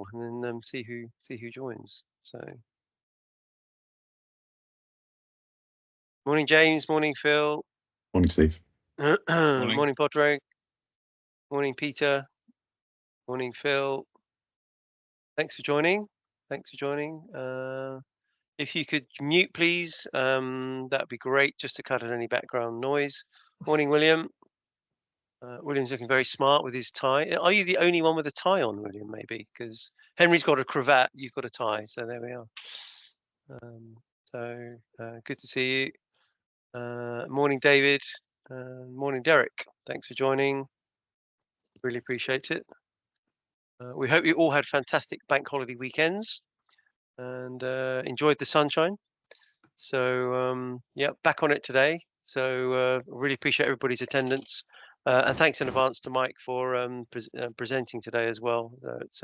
call and then see who joins. So, morning James, morning Phil. Morning Steve. Morning Podrick. Morning Peter. Morning Phil. Thanks for joining. If you could mute, please, that'd be great, just to cut out any background noise. Morning, William. William's looking very smart with his tie. Are you the only one with a tie on, William? Maybe because Henry's got a cravat, you've got a tie. So there we are. Good to see you. Morning, David. Morning, Derek. Thanks for joining. Really appreciate it. We hope you all had fantastic bank holiday weekends and enjoyed the sunshine. So yeah, back on it today. So really appreciate everybody's attendance, and thanks in advance to Mike for presenting today as well. It's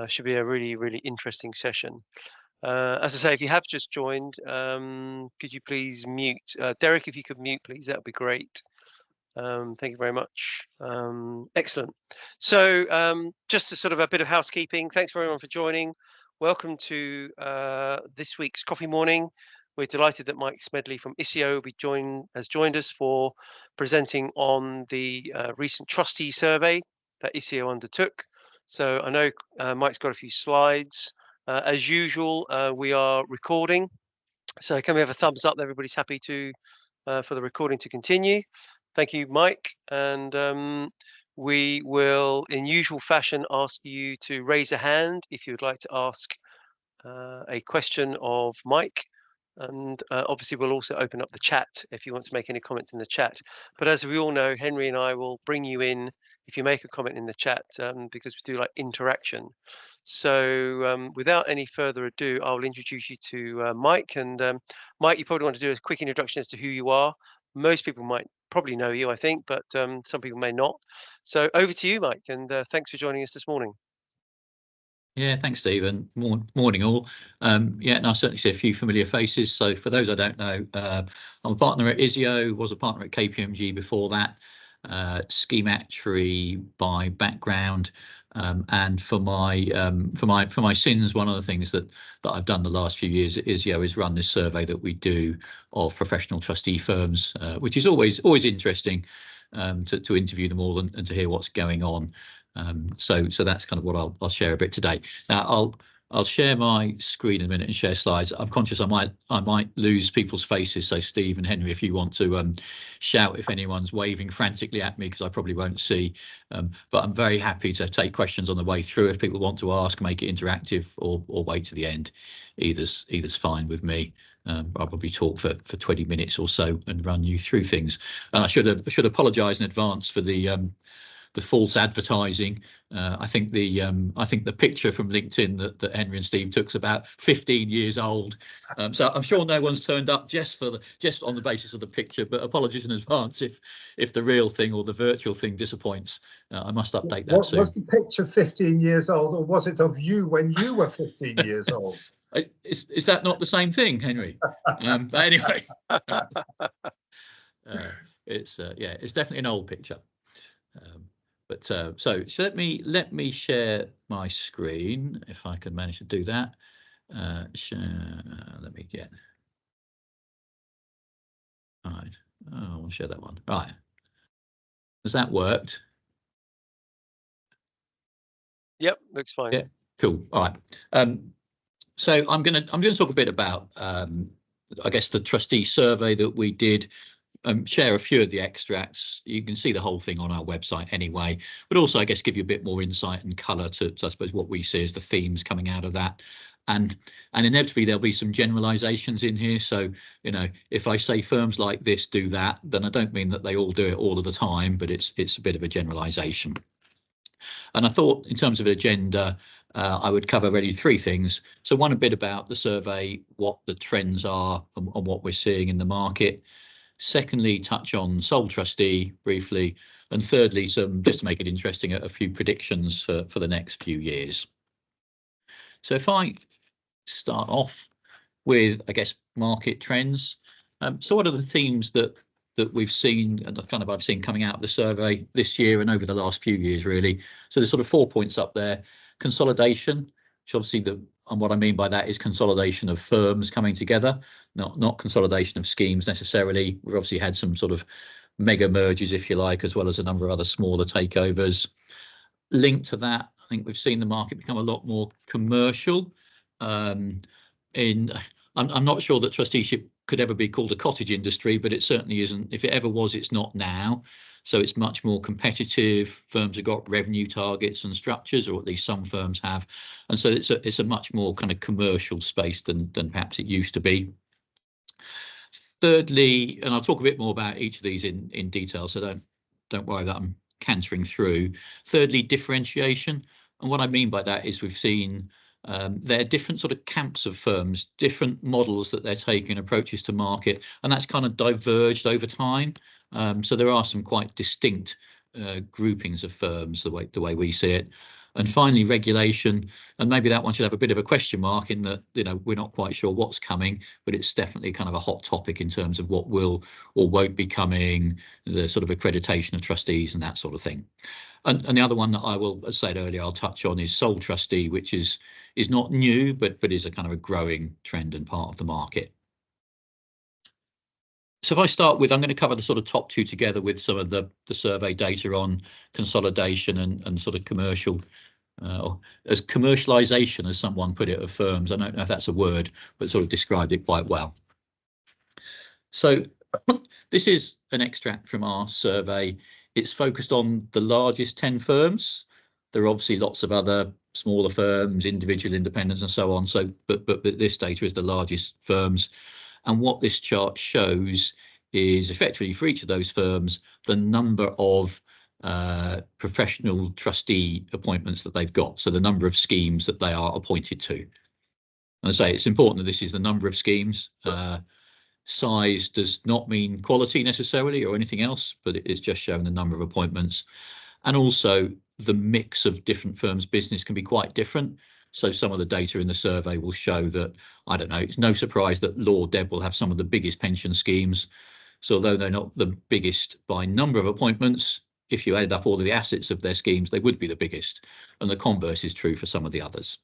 should be a really interesting session. As I say, if you have just joined, could you please mute Derek? If you could mute, please, that would be great. Thank you very much. Excellent. So just a sort of a bit of housekeeping. Thanks for everyone for joining. Welcome to this week's coffee morning. We're delighted that Mike Smedley from ISIO has joined us for presenting on the recent trustee survey that ISIO undertook. So I know Mike's got a few slides. As usual, we are recording. So can we have a thumbs up that everybody's happy to for the recording to continue? Thank you, Mike. And we will, in usual fashion, ask you to raise a hand if you would like to ask a question of Mike. And obviously, we'll also open up the chat if you want to make any comments in the chat. But as we all know, Henry and I will bring you in if you make a comment in the chat because we do like interaction. So without any further ado, I'll introduce you to Mike. And Mike, you probably want to do a quick introduction as to who you are. Most people might probably know you, I think, but some people may not. So over to you, Mike, and thanks for joining us this morning. Yeah, thanks, Stephen. Morning, all. Yeah, and I certainly see a few familiar faces. So for those I don't know, I'm a partner at ISIO, was a partner at KPMG before that, scheme actuary by background. And for my sins, one of the things that I've done the last few years at ISIO is run this survey that we do of professional trustee firms, which is always interesting to interview them all and to hear what's going on. So that's kind of what I'll share a bit today. Now I'll share my screen in a minute and share slides. I'm conscious I might lose people's faces. So Steve and Henry, if you want to shout if anyone's waving frantically at me, because I probably won't see. But I'm very happy to take questions on the way through if people want to ask, make it interactive, or wait to the end. Either's fine with me. I'll probably talk for 20 minutes or so and run you through things. And I should apologise in advance for the false advertising. I think the picture from LinkedIn that Henry and Steve took's about 15 years old. So I'm sure no one's turned up just on the basis of the picture. But apologies in advance if the real thing or the virtual thing disappoints. I must update that soon. Was the picture 15 years old, or was it of you when you were 15 years old? Is that not the same thing, Henry? But anyway, it's definitely an old picture. So let me share my screen if I can manage to do that. Let me get. All right. Oh, I want to share that one. Right. Has that worked? Yep, looks fine. Yeah. Cool. All right. So I'm gonna talk a bit about I guess the trustee survey that we did. Share a few of the extracts. You can see the whole thing on our website anyway, but also I guess give you a bit more insight and colour to I suppose what we see as the themes coming out of that, and inevitably there'll be some generalisations in here. So if I say firms like this do that, then I don't mean that they all do it all of the time, but it's a bit of a generalisation. And I thought in terms of agenda, I would cover really three things. So one, a bit about the survey, what the trends are and what we're seeing in the market. Secondly, touch on sole trustee briefly, and thirdly, just to make it interesting, a few predictions for the next few years. So if I start off with, I guess, market trends. So what are the themes that we've seen and I've seen coming out of the survey this year and over the last few years, really? So there's sort of 4 points up there. consolidation, which obviously and what I mean by that is consolidation of firms coming together, not consolidation of schemes necessarily. We've obviously had some sort of mega mergers, if you like, as well as a number of other smaller takeovers. Linked to that, I think we've seen the market become a lot more commercial. I'm not sure that trusteeship could ever be called a cottage industry, but it certainly isn't. If it ever was, it's not now. So it's much more competitive. Firms have got revenue targets and structures, or at least some firms have. And so it's a much more kind of commercial space than perhaps it used to be. Thirdly, and I'll talk a bit more about each of these in detail, so don't worry that I'm cantering through. Thirdly, differentiation. And what I mean by that is we've seen there are different sort of camps of firms, different models that they're taking, approaches to market, and that's kind of diverged over time. So there are some quite distinct groupings of firms, the way we see it. And finally, regulation, and maybe that one should have a bit of a question mark in that, you know, we're not quite sure what's coming, but it's definitely kind of a hot topic in terms of what will or won't be coming, the sort of accreditation of trustees and that sort of thing. And the other one that I will, as I said earlier, I'll touch on is sole trustee, which is not new, but is a kind of a growing trend and part of the market. So if I start with, I'm going to cover the sort of top two together with some of the survey data on consolidation and sort of commercial, as commercialization, as someone put it, of firms. I don't know if that's a word, but sort of described it quite well. So this is an extract from our survey. It's focused on the largest 10 firms. There are obviously lots of other smaller firms, individual independents and so on. So, but this data is the largest firms. And what this chart shows is effectively for each of those firms, the number of professional trustee appointments that they've got. So the number of schemes that they are appointed to. And I say it's important that this is the number of schemes. Size does not mean quality necessarily or anything else, but it is just showing the number of appointments. And also the mix of different firms' business can be quite different. So some of the data in the survey will show that, I don't know, it's no surprise that Law Deb will have some of the biggest pension schemes. So although they're not the biggest by number of appointments, if you add up all of the assets of their schemes, they would be the biggest. And the converse is true for some of the others.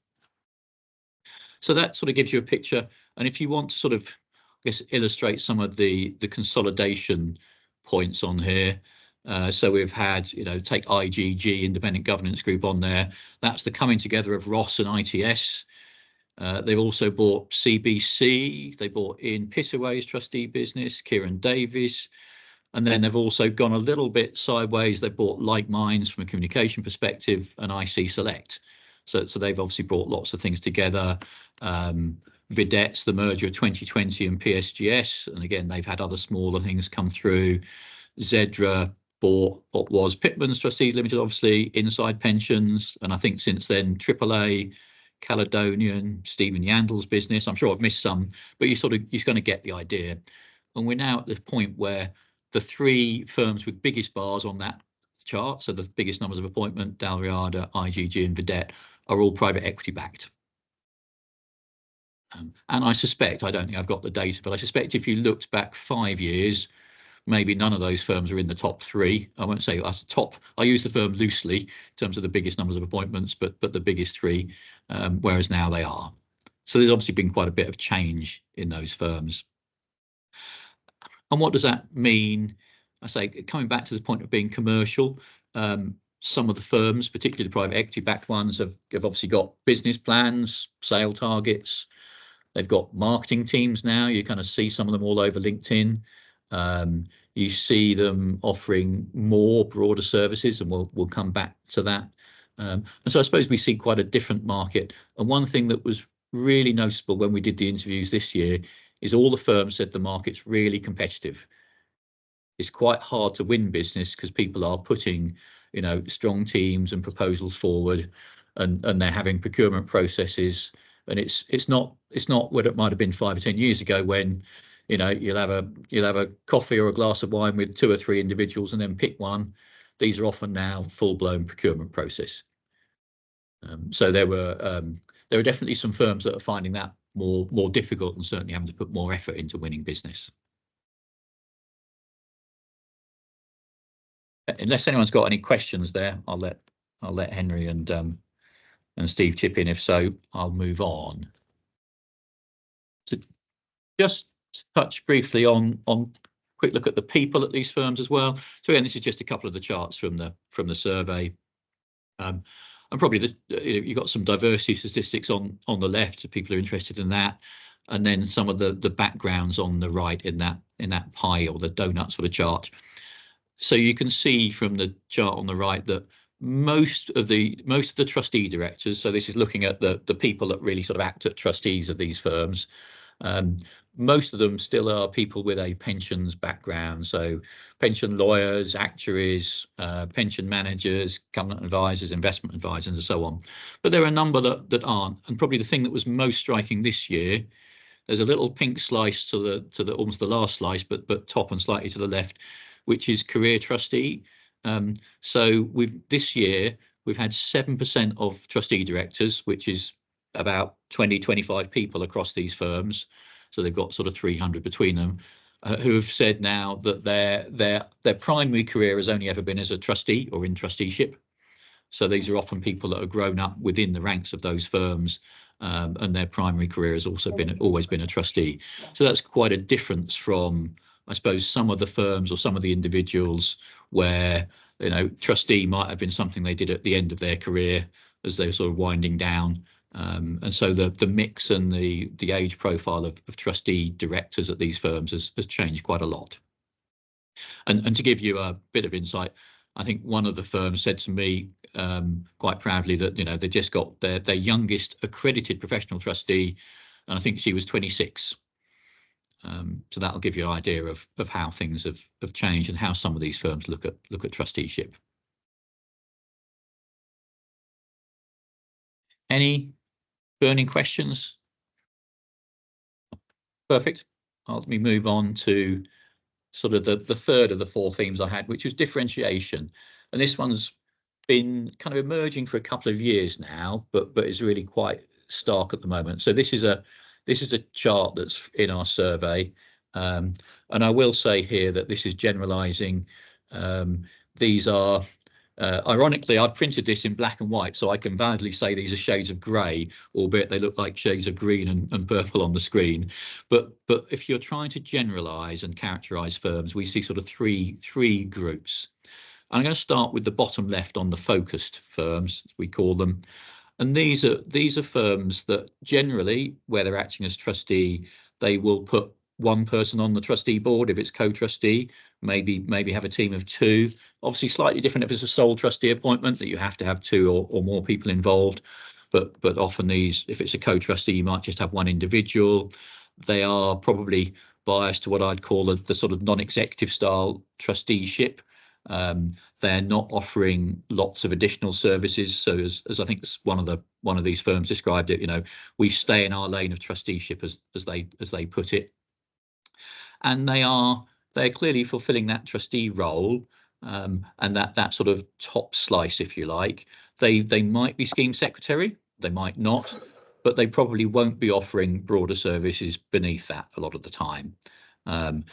So that sort of gives you a picture. And if you want to sort of, I guess, illustrate some of the consolidation points on here. So we've had, you know, take IGG, Independent Governance Group, on there. That's the coming together of Ross and ITS. They've also bought CBC. They bought Ian Pittaway's trustee business, Kieran Davies. And then they've also gone a little bit sideways. They bought Like Minds from a communication perspective and IC Select. So they've obviously brought lots of things together. Videt's the merger of 2020 and PSGS. And again, they've had other smaller things come through. Zedra bought what was Pitman's Trustees Limited, obviously, Inside Pensions. And I think since then, AAA, Caledonian, Stephen Yandel's business. I'm sure I've missed some, but you're going to get the idea. And we're now at the point where the three firms with biggest bars on that chart, so the biggest numbers of appointment, Dalriada, IGG and Videt, are all private equity backed. And I suspect, I don't think I've got the data, but I suspect if you looked back 5 years, maybe none of those firms are in the top three. I won't say that's the top. I use the firm loosely in terms of the biggest numbers of appointments, but the biggest three, whereas now they are. So there's obviously been quite a bit of change in those firms. And what does that mean? I say, coming back to the point of being commercial, some of the firms, particularly the private equity backed ones, have obviously got business plans, sale targets. They've got marketing teams now. You kind of see some of them all over LinkedIn. You see them offering more broader services, and we'll come back to that. And so I suppose we see quite a different market. And one thing that was really noticeable when we did the interviews this year is all the firms said the market's really competitive. It's quite hard to win business because people are putting, you know, strong teams and proposals forward, and they're having procurement processes. And it's not what it might have been 5 or 10 years ago when, you know, you'll have a coffee or a glass of wine with 2 or 3 individuals and then pick one. These are often now full-blown procurement process. So there are definitely some firms that are finding that more difficult and certainly having to put more effort into winning business. Unless anyone's got any questions there, I'll let Henry and and Steve chip in. If so, I'll move on. So just touch briefly on quick look at the people at these firms as well. So again, this is just a couple of the charts from the survey. And probably you've got some diversity statistics on the left if people are interested in that, and then some of the backgrounds on the right in that pie or the donut sort of chart. So you can see from the chart on the right that most of the trustee directors, so this is looking at the people that really sort of act as trustees of these firms, most of them still are people with a pensions background, so pension lawyers, actuaries, pension managers, government advisors, investment advisors, and so on. But there are a number that aren't, and probably the thing that was most striking this year, there's a little pink slice to the almost the last slice, but top and slightly to the left, which is career trustee. So this year we've had 7% of trustee directors, which is about 25 people across these firms. So they've got sort of 300 between them, who have said now that their primary career has only ever been as a trustee or in trusteeship. So these are often people that have grown up within the ranks of those firms, and their primary career has also always been a trustee. So that's quite a difference from, I suppose, some of the firms or some of the individuals where, trustee might have been something they did at the end of their career as they were sort of winding down. And so the mix and the age profile of trustee directors at these firms has changed quite a lot. And to give you a bit of insight, I think one of the firms said to me quite proudly that they just got their youngest accredited professional trustee, and I think she was 26. So that'll give you an idea of how things have changed and how some of these firms look at trusteeship. Any burning questions? Perfect. Let me move on to sort of the third of the four themes I had, which was differentiation. And this one's been kind of emerging for a couple of years now, but is really quite stark at the moment. So this is a chart that's in our survey, and I will say here that this is generalizing. These are ironically, I've printed this in black and white, so I can validly say these are shades of grey, albeit they look like shades of green and purple on the screen. But if you're trying to generalise and characterise firms, we see sort of three groups. I'm going to start with the bottom left on the focused firms, as we call them. And these are firms that generally, where they're acting as trustee, they will put one person on the trustee board if it's co-trustee, maybe have a team of two. Obviously slightly different if it's a sole trustee appointment, that you have to have two or more people involved, but often these, if it's a co-trustee, you might just have one individual. They are probably biased to what I'd call the sort of non-executive style trusteeship. They're not offering lots of additional services. So as I think one of these firms described it, we stay in our lane of trusteeship, as they put it. And they're clearly fulfilling that trustee role, and that sort of top slice, if you like. They might be scheme secretary, they might not, but they probably won't be offering broader services beneath that a lot of the time.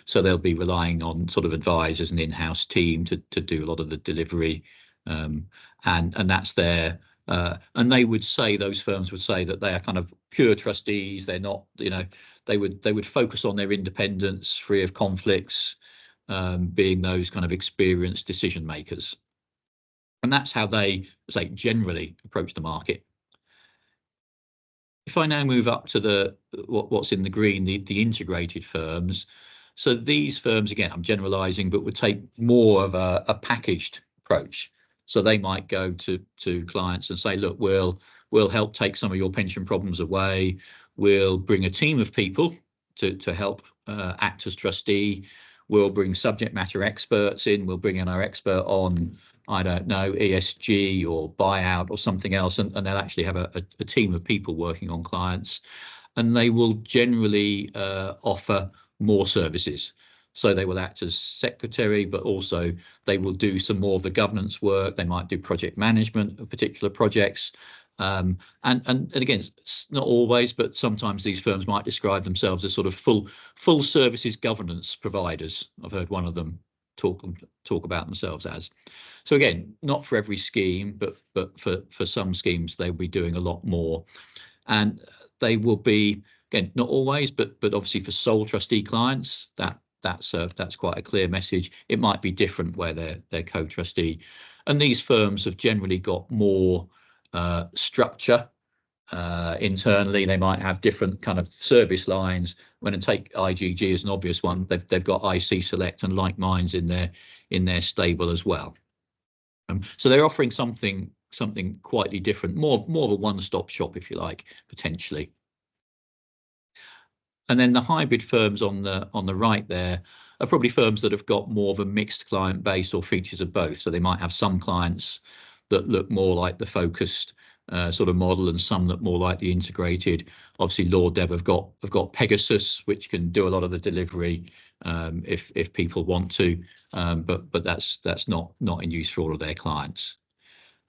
So they'll be relying on sort of advisors and in-house team to do a lot of the delivery, and that's their. And those firms would say that they are kind of pure trustees. They're not, they would focus on their independence, free of conflicts, being those kind of experienced decision makers. And that's how they generally approach the market. If I now move up to what's in the green, the integrated firms. So these firms, again, I'm generalizing, but would take more of a packaged approach. So they might go to clients and say, look, we'll help take some of your pension problems away. We'll bring a team of people to help act as trustee. We'll bring subject matter experts in. We'll bring in our expert on, I don't know, ESG or buyout or something else, and they'll actually have a team of people working on clients, and they will generally offer more services. So they will act as secretary, but also they will do some more of the governance work. They might do project management of particular projects. And again, it's not always, but sometimes these firms might describe themselves as sort of full services governance providers. I've heard one of them talk about themselves as. So again, not for every scheme, but for some schemes they will be doing a lot more, and they will be, again, not always, but obviously for sole trustee clients, that's quite a clear message. It might be different where they're co-trustee, and these firms have generally got more structure internally. They might have different kind of service lines. When I take IGG as an obvious one, they've got IC Select and Like Minds in their stable as well. So they're offering something quietly different, more of a one-stop shop, if you like, potentially. And then the hybrid firms on the right there are probably firms that have got more of a mixed client base or features of both. So they might have some clients that look more like the focused sort of model, and some that more like the integrated. Obviously, Law Dev have got Pegasus, which can do a lot of the delivery if people want to, but that's not in use for all of their clients.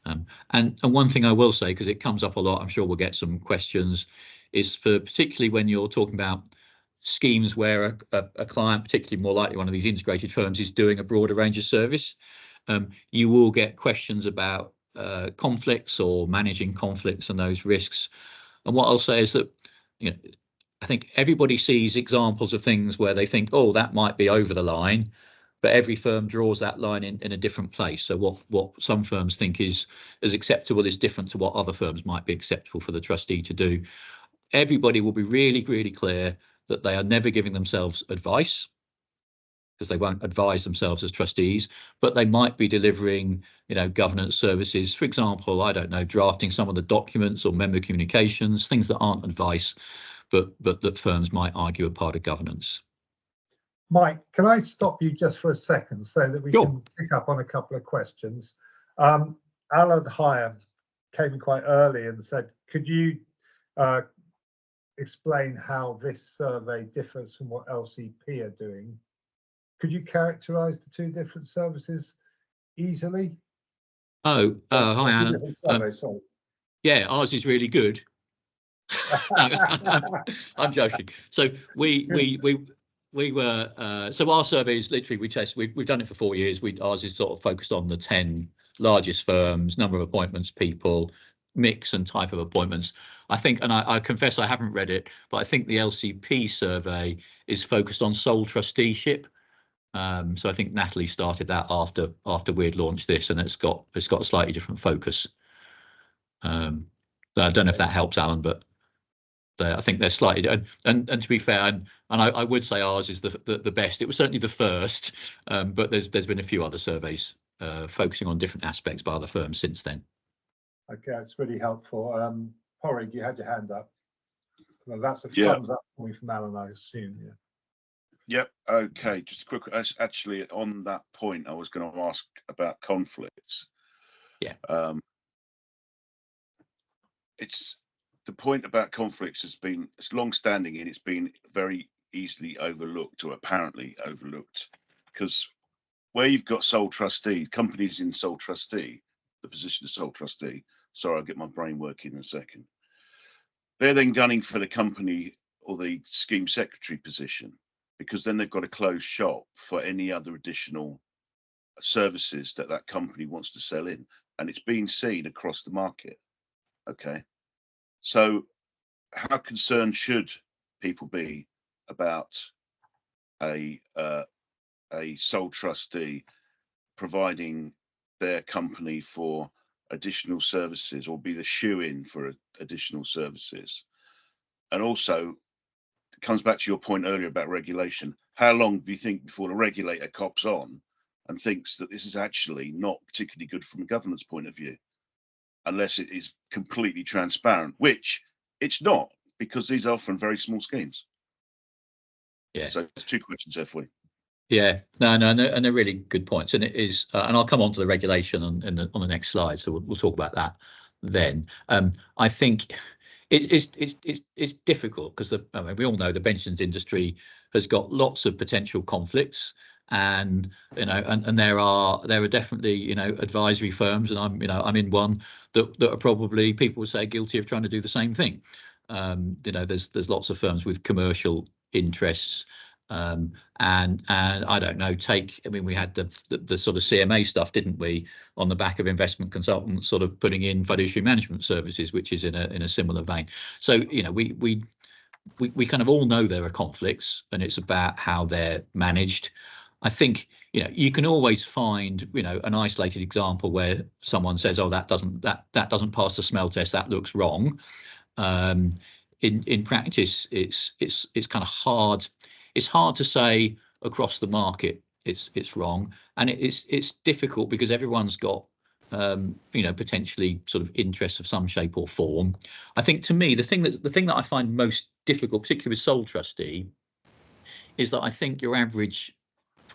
And one thing I will say, because it comes up a lot, I'm sure we'll get some questions, is for particularly when you're talking about schemes where a client, particularly more likely one of these integrated firms, is doing a broader range of service, you will get questions about conflicts or managing conflicts and those risks. And what I'll say is that, I think everybody sees examples of things where they think, oh, that might be over the line, but every firm draws that line in a different place. So what some firms think is as acceptable is different to what other firms might be acceptable for the trustee to do. Everybody will be really, really clear that they are never giving themselves advice, because they won't advise themselves as trustees, but they might be delivering, governance services. For example, I don't know, drafting some of the documents or member communications, things that aren't advice, but that firms might argue are part of governance. Mike, can I stop you just for a second so that we can pick up on a couple of questions? Alan Hyam came in quite early and said, could you explain how this survey differs from what LCP are doing? Could you characterize the two different services easily? Hi, Alan. Sorry. Yeah, ours is really good. I'm joking. So we were so our survey is literally, we've done it for 4 years. Ours is sort of focused on the 10 largest firms, number of appointments, people, mix and type of appointments. I think, and I confess I haven't read it, but I think the LCP survey is focused on sole trusteeship. So I think Natalie started that after we'd launched this, and it's got a slightly different focus. So I don't know if that helps, Alan, but I think they're slightly, and to be fair, and I would say ours is the best. It was certainly the first, but there's been a few other surveys focusing on different aspects by other firms since then. Okay, it's really helpful. Porrig, you had your hand up. Well, that's a thumbs up coming from Alan, I assume. Yeah. Yep. Okay. Just a quick. Actually, on that point, I was going to ask about conflicts. Yeah. It's the point about conflicts it's long-standing, and it's been very easily overlooked, or apparently overlooked, because where you've got sole trustee companies in sole trustee, the position of sole trustee. Sorry, I'll get my brain working in a second. They're then gunning for the company or the scheme secretary position, because then they've got a closed shop for any other additional services that company wants to sell in, and it's being seen across the market. Okay, so how concerned should people be about a sole trustee providing their company for additional services, or be the shoe-in for additional services? And also, it comes back to your point earlier about regulation. How long do you think before the regulator cops on and thinks that this is actually not particularly good from a governance point of view, unless it is completely transparent, which it's not, because these are often very small schemes. Yeah. So there's 2 questions there for you. Yeah, no, and they're really good points, and it is, and I'll come on to the regulation on the next slide, so we'll talk about that then. I think it's difficult, because we all know the pensions industry has got lots of potential conflicts, and and there are definitely advisory firms, and I'm in one that are probably, people would say, guilty of trying to do the same thing. There's lots of firms with commercial interests. And I don't know, I mean, we had the sort of CMA stuff, didn't we, on the back of investment consultants sort of putting in fiduciary management services, which is in a similar vein. So, you know, we kind of all know there are conflicts, and it's about how they're managed. I think, you know, you can always find, you know, an isolated example where someone says, oh, that doesn't pass the smell test, that looks wrong. In practice, it's kind of hard. It's hard to say across the market it's wrong, and it's difficult because everyone's got you know, potentially sort of interests of some shape or form. I think, to me, the thing that I find most difficult, particularly with sole trustee, is that I think your average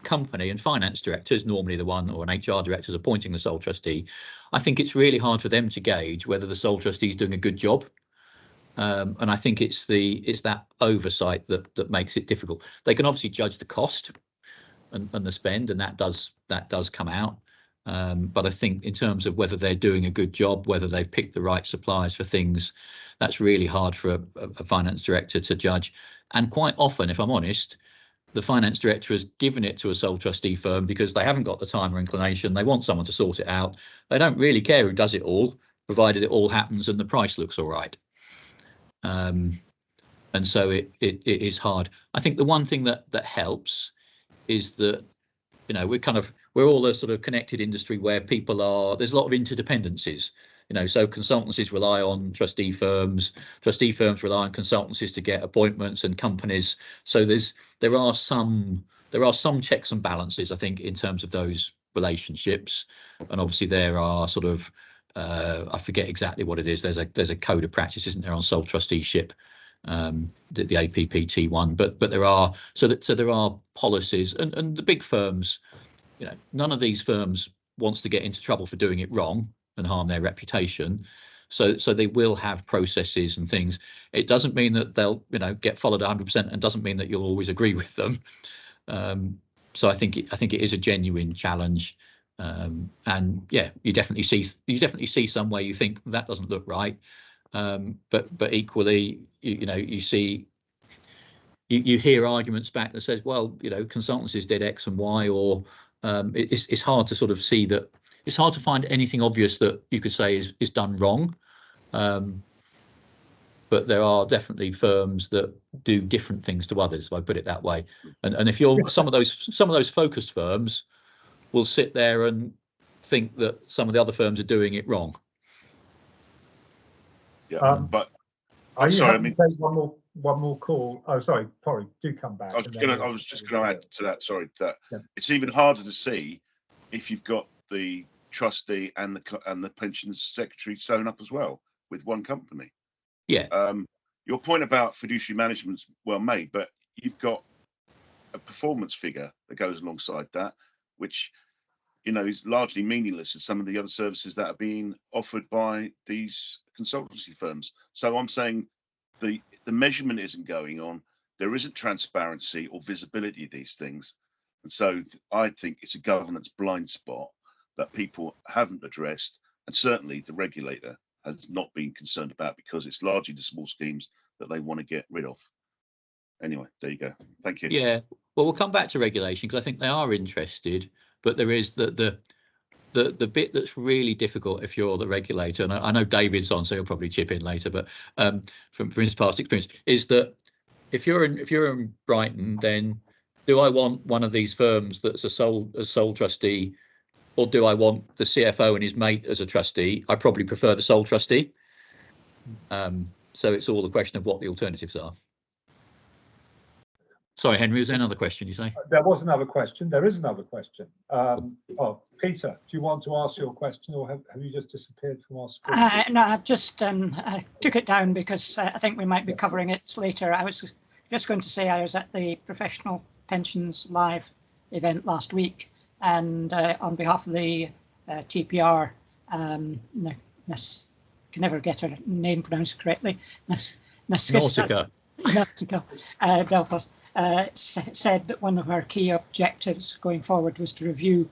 company and finance director is normally the one, or an HR director is appointing the sole trustee. I think it's really hard for them to gauge whether the sole trustee is doing a good job. And I think it's that oversight that makes it difficult. They can obviously judge the cost and the spend, and that does come out. But I think in terms of whether they're doing a good job, whether they've picked the right suppliers for things, that's really hard for a finance director to judge. And quite often, if I'm honest, the finance director has given it to a sole trustee firm because they haven't got the time or inclination. They want someone to sort it out. They don't really care who does it all, provided it all happens and the price looks all right. And so it is hard. I think the one thing that helps is that, you know, we're all a sort of connected industry where there's a lot of interdependencies. You know, so consultancies rely on trustee firms rely on consultancies to get appointments, and companies. So there are some checks and balances, I think, in terms of those relationships. And obviously there are sort of I forget exactly what it is. There's a code of practice, isn't there, on sole trusteeship, the APPT one. But there are there are policies, and the big firms, you know, none of these firms wants to get into trouble for doing it wrong and harm their reputation. So they will have processes and things. It doesn't mean that they'll, you know, get followed 100%, and doesn't mean that you'll always agree with them. So I think it is a genuine challenge. And yeah, you definitely see some where you think that doesn't look right. But equally, you know, you hear arguments back that says, well, you know, consultancies did X and Y, or it's hard to sort of see that. It's hard to find anything obvious that you could say is done wrong. But there are definitely firms that do different things to others, if I put it that way. And if you're some of those focused firms will sit there and think that some of the other firms are doing it wrong. Yeah, but are you sorry, happy to take one more call? Oh, sorry, Corey, do come back. I was just going to add to that. Sorry, that it's even harder to see if you've got the trustee and the pensions secretary sewn up as well with one company. Yeah. Your point about fiduciary management's well made, but you've got a performance figure that goes alongside that, which, you know, is largely meaningless as some of the other services that are being offered by these consultancy firms. So I'm saying the measurement isn't going on. There isn't transparency or visibility of these things. And so I think it's a governance blind spot that people haven't addressed, and certainly the regulator has not been concerned about, because it's largely the small schemes that they want to get rid of. Anyway, there you go. Thank you. Yeah, well, we'll come back to regulation because I think they are interested, but there is the bit that's really difficult if you're the regulator, and I know David's on, so he'll probably chip in later, but from his past experience, is that if you're in Brighton, then do I want one of these firms that's a sole trustee, or do I want the CFO and his mate as a trustee? I probably prefer the sole trustee. So it's all a question of what the alternatives are. Sorry, Henry, was there another question you say? There was another question. There is another question. Oh, Peter, do you want to ask your question, or have you just disappeared from our screen? No, I've just I took it down because I think we might be covering it later. I was just going to say I was at the Professional Pensions Live event last week, and on behalf of the TPR, can never get her name pronounced correctly, Nautica. Delphos, said that one of her key objectives going forward was to review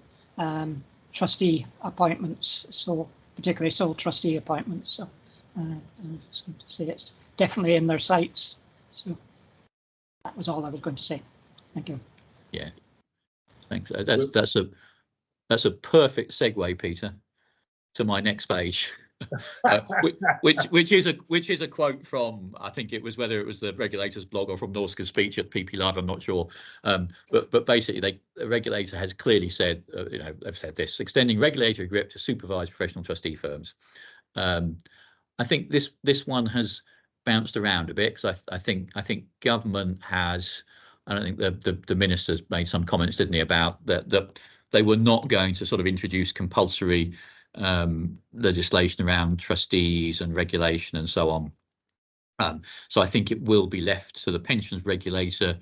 trustee appointments, so particularly sole trustee appointments. So I was going to say it's definitely in their sights. So that was all I was going to say. Thank you. Yeah, thanks. That's a perfect segue, Peter, to my next page, which is a quote from, I think it was, whether it was the regulator's blog or from Norska's speech at PP Live, I'm not sure. But basically, the regulator has clearly said, they've said this: extending regulatory grip to supervised professional trustee firms. I think this one has bounced around a bit, because I think government has. I don't think the ministers made some comments, didn't he, about that they were not going to sort of introduce compulsory legislation around trustees and regulation and so on. So I think it will be left to the pensions regulator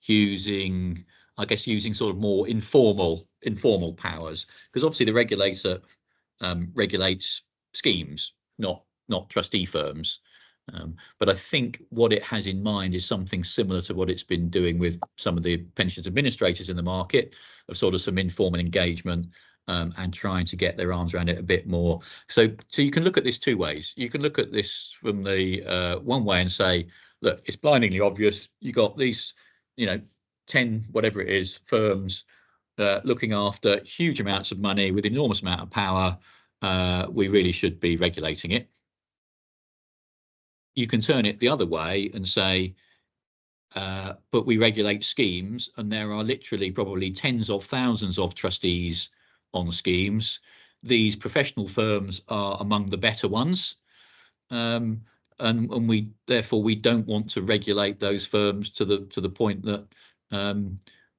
using sort of more informal powers, because obviously the regulator regulates schemes, not trustee firms. But I think what it has in mind is something similar to what it's been doing with some of the pensions administrators in the market, of sort of some informal engagement and trying to get their arms around it a bit more. So you can look at this two ways. You can look at this from the one way and say, look, it's blindingly obvious. You got these, 10 whatever it is firms looking after huge amounts of money with enormous amount of power. We really should be regulating it. You can turn it the other way and say, but we regulate schemes, and there are literally probably tens of thousands of trustees on schemes. These professional firms are among the better ones, and we don't want to regulate those firms to the point that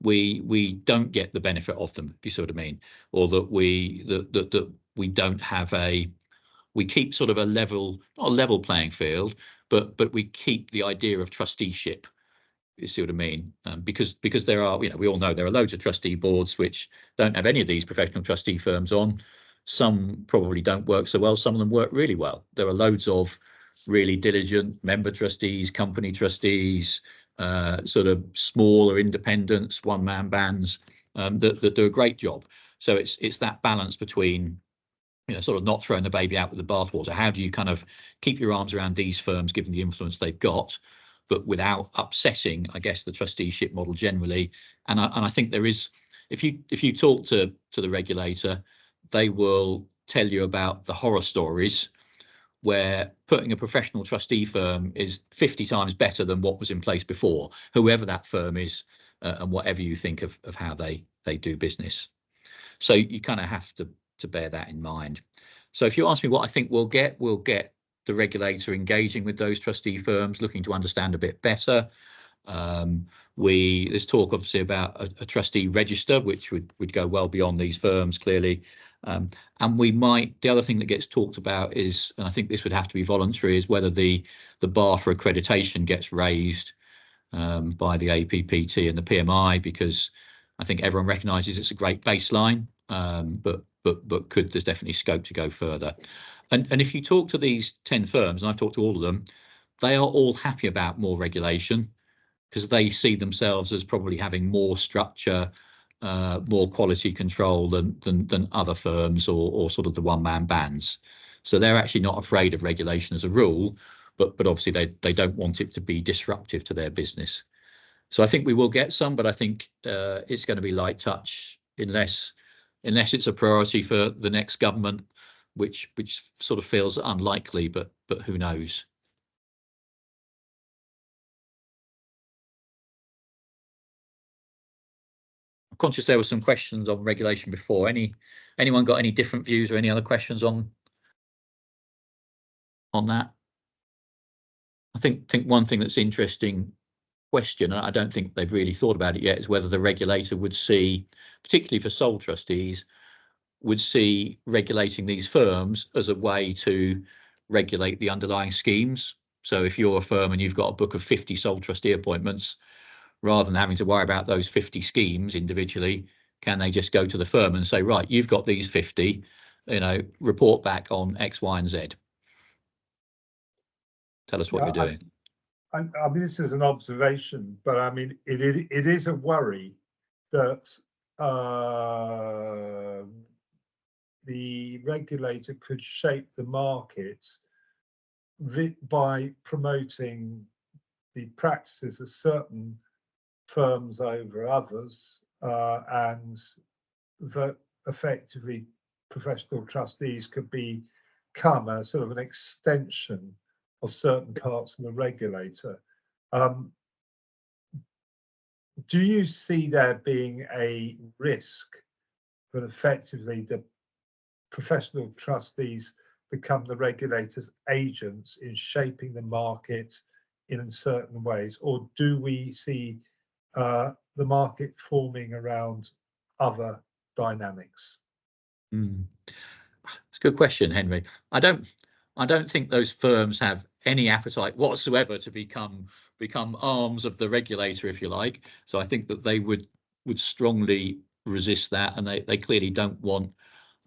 we don't get the benefit of them, if you see what I mean, or that we don't have we keep sort of not a level playing field, but we keep the idea of trusteeship. You see what I mean? Because there are, we all know there are loads of trustee boards which don't have any of these professional trustee firms on. Some probably don't work so well. Some of them work really well. There are loads of really diligent member trustees, company trustees, sort of smaller independents, one-man bands that do a great job. So it's that balance between, sort of not throwing the baby out with the bathwater. How do you kind of keep your arms around these firms, given the influence they've got, but without upsetting, I guess, the trusteeship model generally? And I think there is, if you talk to the regulator, they will tell you about the horror stories where putting a professional trustee firm is 50 times better than what was in place before, whoever that firm is, and whatever you think of how they do business. So you kind of have to bear that in mind. So if you ask me what I think we'll get the regulator engaging with those trustee firms, looking to understand a bit better. There's talk obviously about a trustee register, which would go well beyond these firms clearly. And the other thing that gets talked about is, and I think this would have to be voluntary, is whether the bar for accreditation gets raised by the APPT and the PMI, because I think everyone recognises it's a great baseline, but there's definitely scope to go further. And if you talk to these 10 firms, and I've talked to all of them, they are all happy about more regulation, because they see themselves as probably having more structure, more quality control than other firms or sort of the one-man bands. So they're actually not afraid of regulation as a rule, but obviously they don't want it to be disruptive to their business. So I think we will get some, but I think it's going to be light touch unless it's a priority for the next government, which sort of feels unlikely, but who knows? I'm conscious there were some questions on regulation before. Anyone got any different views or any other questions on that? I think one thing that's interesting question, and I don't think they've really thought about it yet, is whether the regulator would see, particularly for sole trustees, would see regulating these firms as a way to regulate the underlying schemes. So if you're a firm and you've got a book of 50 sole trustee appointments, rather than having to worry about those 50 schemes individually, can they just go to the firm and say, right, you've got these 50, report back on X, Y, and Z. Tell us what you're doing. I mean, this is an observation, but I mean, it is a worry that the regulator could shape the markets by promoting the practices of certain firms over others, and that effectively professional trustees could become a sort of an extension of certain parts of the regulator. Do you see there being a risk that effectively the professional trustees become the regulator's agents in shaping the market in certain ways, or do we see the market forming around other dynamics? It's a good question, Henry. I don't think those firms have any appetite whatsoever to become arms of the regulator, if you like. So I think that they would strongly resist that, and they clearly don't want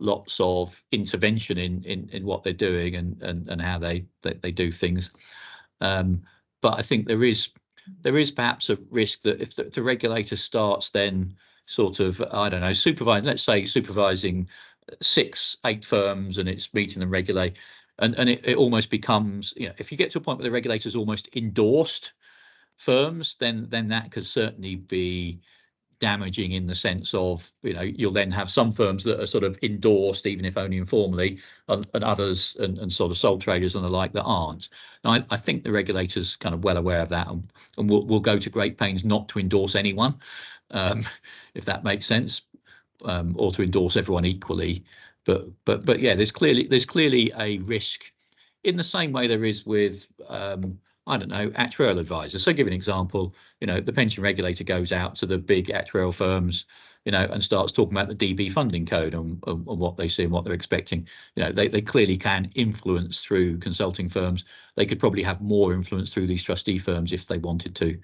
lots of intervention in what they're doing and how they do things. But I think there is perhaps a risk that if the regulator starts then sort of, I don't know, supervising 6-8 firms, and it's meeting them regularly, and it almost becomes, if you get to a point where the regulator's almost endorsed firms, then that could certainly be damaging in the sense of, you'll then have some firms that are sort of endorsed, even if only informally, and others and sort of sole traders and the like that aren't. Now, I think the regulator's kind of well aware of that, and will go to great pains not to endorse anyone, if that makes sense, or to endorse everyone equally. But yeah, there's clearly a risk in the same way there is with I don't know, actuarial advisors. So give an example, the pension regulator goes out to the big actuarial firms, and starts talking about the DB funding code and what they see and what they're expecting. They clearly can influence through consulting firms. They could probably have more influence through these trustee firms if they wanted to.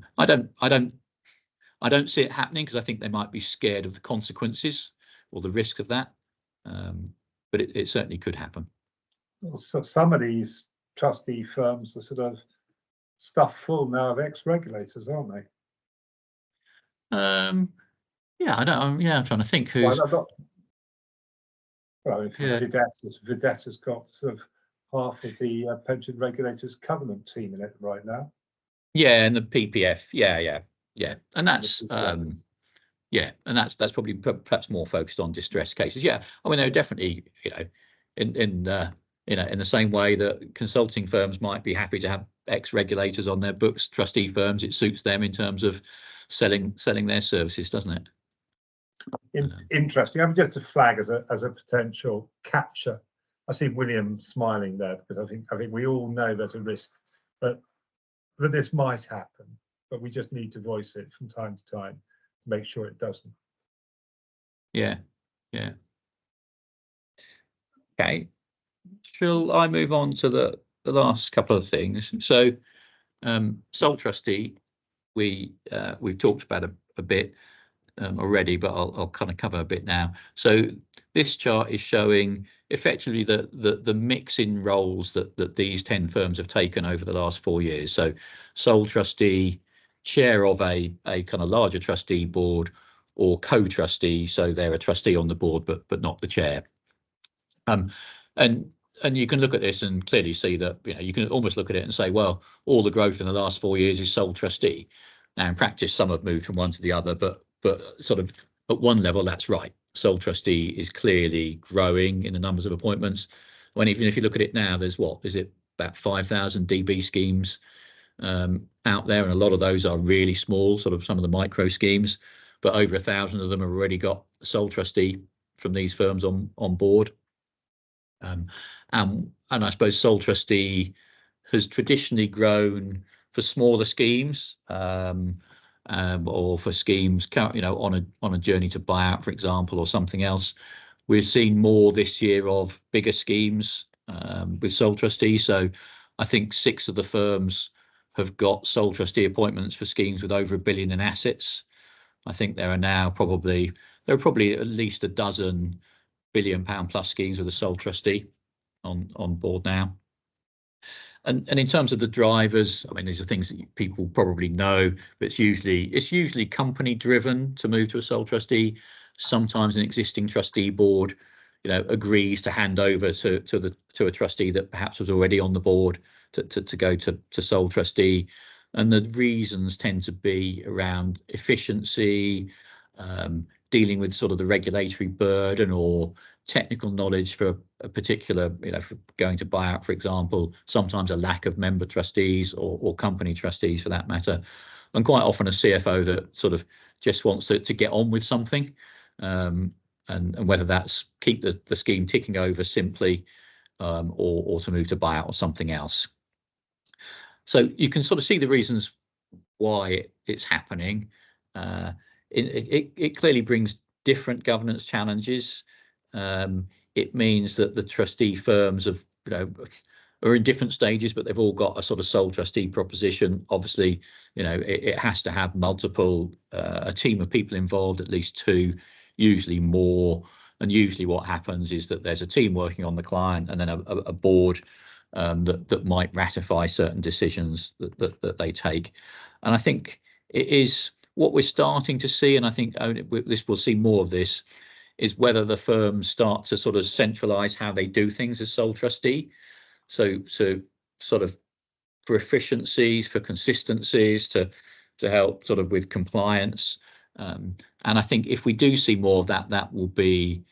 I don't see it happening because I think they might be scared of the consequences or the risk of that. But it certainly could happen. Well, so some of these trustee firms are sort of stuffed full now of ex-regulators, aren't they? Yeah, I'm trying to think who's. Vedetta's got sort of half of the pension regulators covenant team in it right now. Yeah, and the PPF. Yeah, and that's and that's probably perhaps more focused on distress cases. Yeah, I mean, they're definitely, in the same way that consulting firms might be happy to have ex-regulators on their books, trustee firms, it suits them in terms of selling their services, doesn't it? Interesting. I'm just a flag as a potential capture. I see William smiling there because I think we all know there's a risk that this might happen, but we just need to voice it from time to time to make sure it doesn't. Yeah. Okay. Shall I move on to the last couple of things? So, sole trustee, we've talked about a bit already, but I'll kind of cover a bit now. So this chart is showing effectively the mix in roles that these 10 firms have taken over the last 4 years. So sole trustee, chair of a kind of larger trustee board, or co-trustee, so they're a trustee on the board but not the chair. And you can look at this and clearly see that you can almost look at it and say, well, all the growth in the last 4 years is sole trustee. Now, in practice, some have moved from one to the other, but sort of at one level, that's right. Sole trustee is clearly growing in the numbers of appointments. When even if you look at it now, there's about 5,000 DB schemes out there, and a lot of those are really small, sort of some of the micro schemes, but over 1,000 of them have already got a sole trustee from these firms on board. And I suppose sole trustee has traditionally grown for smaller schemes, or for schemes, on a journey to buyout, for example, or something else. We're seeing more this year of bigger schemes with sole trustee. So I think 6 of the firms have got sole trustee appointments for schemes with over £1 billion in assets. I think there are probably at least a dozen £1 billion plus schemes with a sole trustee on board now. And in terms of the drivers, I mean, these are things that people probably know, but it's usually company driven to move to a sole trustee. Sometimes an existing trustee board, agrees to hand over to a trustee that perhaps was already on the board to go to sole trustee. and the reasons tend to be around efficiency, dealing with sort of the regulatory burden or technical knowledge for a particular, for going to buyout, for example, sometimes a lack of member trustees or company trustees for that matter, and quite often a CFO that sort of just wants to get on with something, and whether that's keep the scheme ticking over simply, or to move to buyout or something else. So you can sort of see the reasons why it's happening. It clearly brings different governance challenges. It means that the trustee firms are in different stages, but they've all got a sort of sole trustee proposition. Obviously, it has to have multiple, a team of people involved, at least two, usually more. And usually what happens is that there's a team working on the client and then a board that might ratify certain decisions that they take. And I think it is what we're starting to see, and I think we'll see more of this, is whether the firms start to sort of centralise how they do things as sole trustee. So sort of for efficiencies, for consistencies, to help sort of with compliance. And I think if we do see more of that, that will be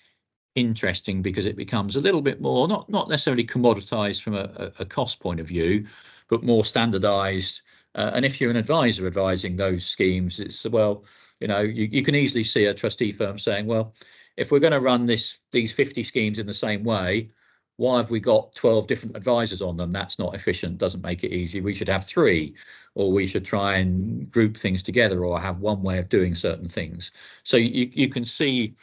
interesting, because it becomes a little bit more, not necessarily commoditized from a cost point of view, but more standardized. And if you're an advisor advising those schemes, it's, well, you can easily see a trustee firm saying, well, if we're going to run these 50 schemes in the same way, why have we got 12 different advisors on them? That's not efficient, doesn't make it easy. We should have 3, or we should try and group things together, or have one way of doing certain things. So you can see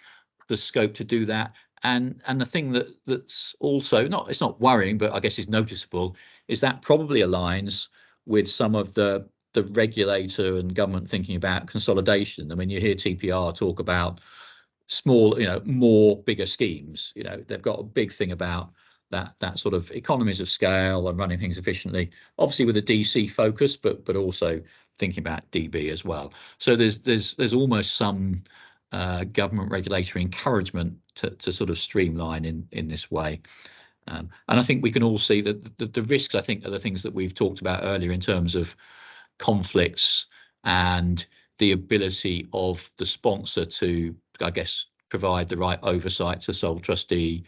the scope to do that. And the thing that's also it's not worrying, but I guess is noticeable, is that probably aligns with some of the regulator and government thinking about consolidation. I mean, you hear TPR talk about small, more bigger schemes. They've got a big thing about that sort of economies of scale and running things efficiently, obviously with a DC focus, but also thinking about DB as well. So there's almost some government regulatory encouragement to sort of streamline in this way. And I think we can all see that the risks, I think, are the things that we've talked about earlier in terms of conflicts and the ability of the sponsor to, I guess, provide the right oversight to sole trustee,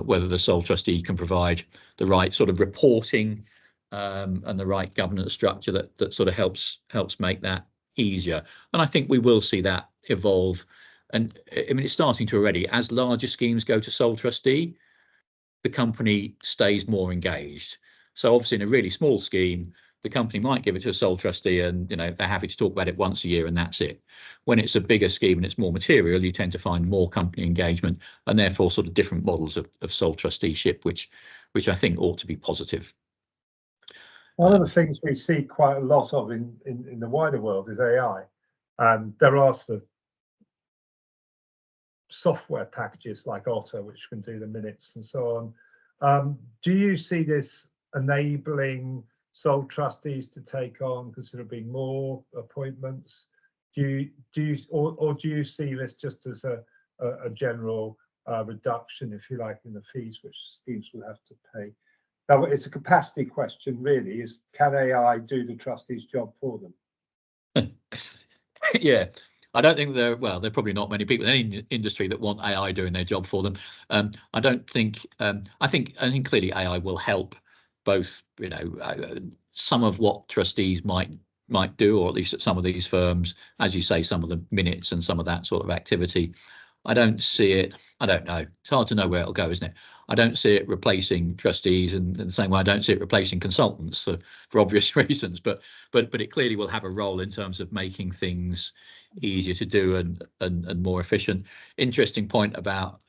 whether the sole trustee can provide the right sort of reporting and the right governance structure that sort of helps make that easier. And I think we will see that evolve. And I mean, it's starting to already. As larger schemes go to sole trustee, the company stays more engaged. So obviously in a really small scheme, the company might give it to a sole trustee and they're happy to talk about it once a year and that's it. When it's a bigger scheme and it's more material, you tend to find more company engagement and therefore sort of different models of sole trusteeship, which I think ought to be positive. One of the things we see quite a lot of in the wider world is AI, and there are sort of software packages like Otter which can do the minutes and so on. Do you see this enabling sole trustees to take on considerably more appointments? Do you see this just as a general reduction, if you like, in the fees which schemes will have to pay? Now, it's a capacity question, really. Is can AI do the trustee's job for them? Yeah, I don't think there are probably not many people in any industry that want AI doing their job for them. I don't think. I think clearly AI will help both. Some of what trustees might do, or at least at some of these firms, as you say, some of the minutes and some of that sort of activity. I don't see it. I don't know. It's hard to know where it'll go, isn't it? I don't see it replacing trustees in the same way I don't see it replacing consultants for obvious reasons. But it clearly will have a role in terms of making things easier to do and more efficient. Interesting point about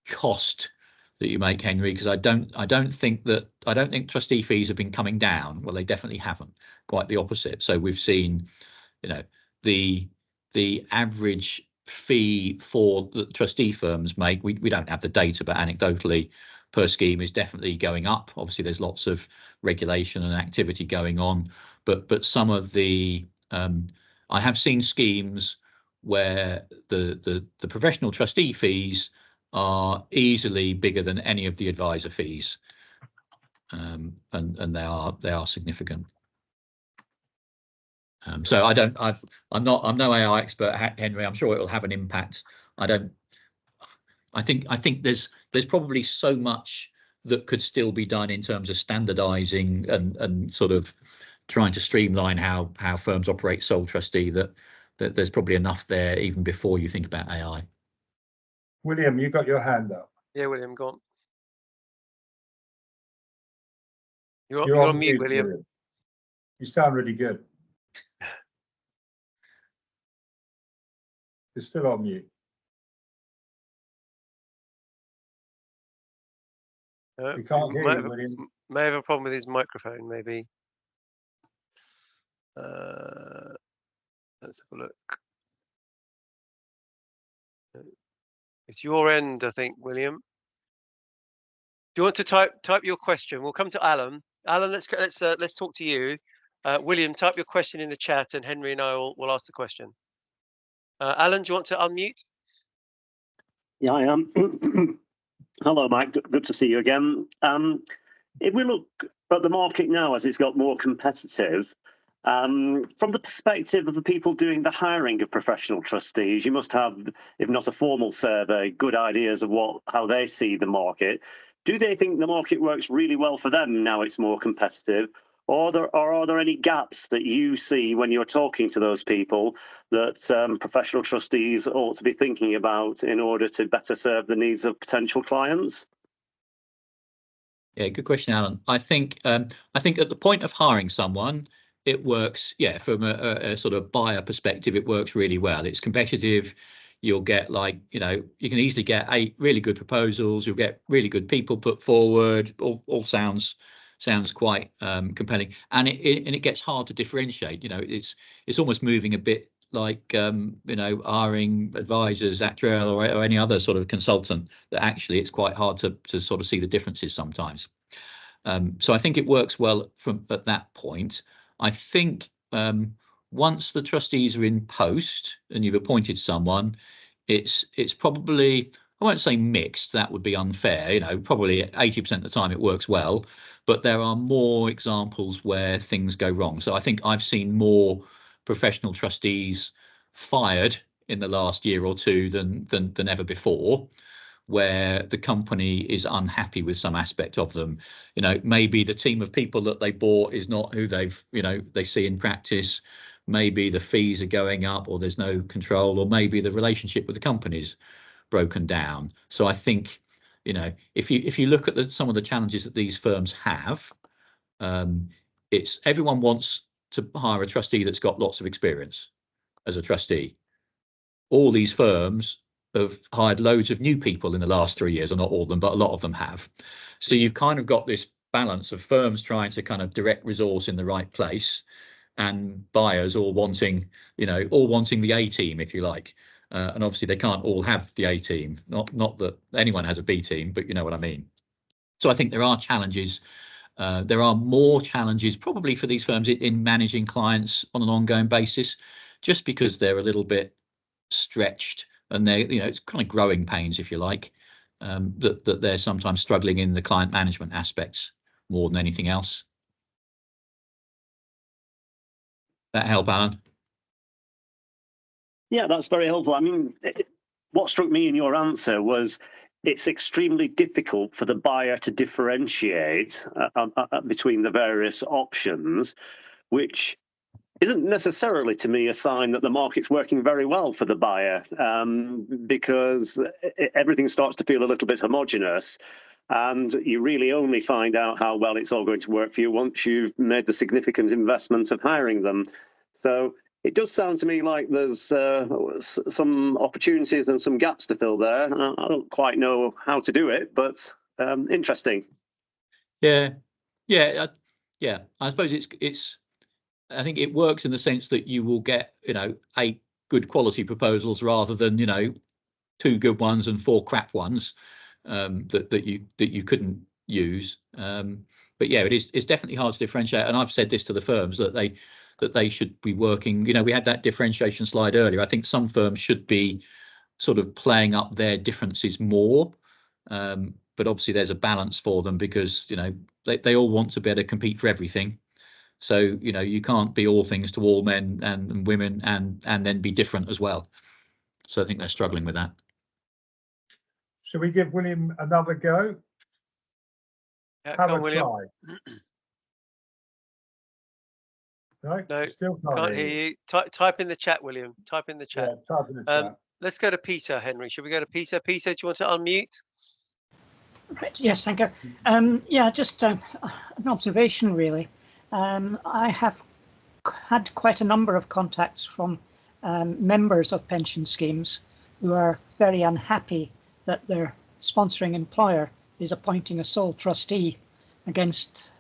cost that you make, Henry, because I don't think trustee fees have been coming down. Well, they definitely haven't. Quite the opposite. So we've seen, the average fee for the trustee firms make, we don't have the data, but anecdotally per scheme is definitely going up. Obviously there's lots of regulation and activity going on, but some of the I have seen schemes where the professional trustee fees are easily bigger than any of the advisor fees, and they are significant. So I'm no AI expert, Henry. I'm sure it will have an impact. I think there's probably so much that could still be done in terms of standardizing and sort of trying to streamline how firms operate sole trustee that there's probably enough there even before you think about AI. William, you got your hand up. Yeah, William, go on. You're You're on mute, William. You sound really good. You're still on mute. We can't hear you, William. May have a problem with his microphone, maybe. Let's have a look. It's your end, I think, William. Do you want to type your question? We'll come to Alan. Alan, let's talk to you. William, type your question in the chat, and Henry and I will ask the question. Alan, do you want to unmute? Yeah, I am. Hello, Mike. Good to see you again. If we look at the market now as it's got more competitive, from the perspective of the people doing the hiring of professional trustees, you must have, if not a formal survey, good ideas of how they see the market. Do they think the market works really well for them now it's more competitive? Or are there any gaps that you see when you're talking to those people that professional trustees ought to be thinking about in order to better serve the needs of potential clients? Yeah, good question, Alan. I think at the point of hiring someone, it works. Yeah, from a sort of buyer perspective, it works really well. It's competitive. You'll get you can easily get 8 really good proposals. You'll get really good people put forward. All sounds quite compelling, and it gets hard to differentiate. It's almost moving a bit like hiring advisors, actuarial, or any other sort of consultant. That actually it's quite hard to sort of see the differences sometimes. So I think it works well at that point. I think once the trustees are in post and you've appointed someone, it's probably, I won't say mixed, that would be unfair. Probably 80% of the time it works well, but there are more examples where things go wrong. So I think I've seen more professional trustees fired in the last year or two than ever before, where the company is unhappy with some aspect of them. Maybe the team of people that they bought is not who they see in practice. Maybe the fees are going up, or there's no control, or maybe the relationship with the company's broken down. So I think, if you look at some of the challenges that these firms have, it's everyone wants to hire a trustee that's got lots of experience as a trustee. All these firms have hired loads of new people in the last 3 years, or not all of them, but a lot of them have. So you've kind of got this balance of firms trying to kind of direct resource in the right place, and buyers all wanting the A team, if you like. And obviously they can't all have the A team. Not that anyone has a B team, but you know what I mean. So I think there are challenges. There are more challenges probably for these firms in managing clients on an ongoing basis, just because they're a little bit stretched, and it's kind of growing pains, if you like, that they're sometimes struggling in the client management aspects more than anything else. That help, Alan? Yeah, that's very helpful. I mean, what struck me in your answer was it's extremely difficult for the buyer to differentiate between the various options, which isn't necessarily to me a sign that the market's working very well for the buyer, because everything starts to feel a little bit homogenous, and you really only find out how well it's all going to work for you once you've made the significant investment of hiring them. So it does sound to me like there's some opportunities and some gaps to fill there. I don't quite know how to do it, but interesting. Yeah. I suppose it's. I think it works in the sense that you will get 8 good quality proposals rather than 2 good ones and 4 crap ones that you couldn't use. But yeah, it's definitely hard to differentiate. And I've said this to the firms that they should be working. We had that differentiation slide earlier. I think some firms should be sort of playing up their differences more. But obviously there's a balance for them, because they all want to be able to compete for everything. So, you know, you can't be all things to all men and women and then be different as well. So I think they're struggling with that. Shall we give William another go? Yeah, Have come a on, William. try. No, No, still Can't hear you. Type in the chat, William. Type in the chat. Yeah, type in the chat. Let's go to Peter, Henry. Should we go to Peter? Peter, do you want to unmute? Right, yes, thank you. Yeah, just an observation, really. I have had quite a number of contacts from members of pension schemes who are very unhappy that their sponsoring employer is appointing a sole trustee against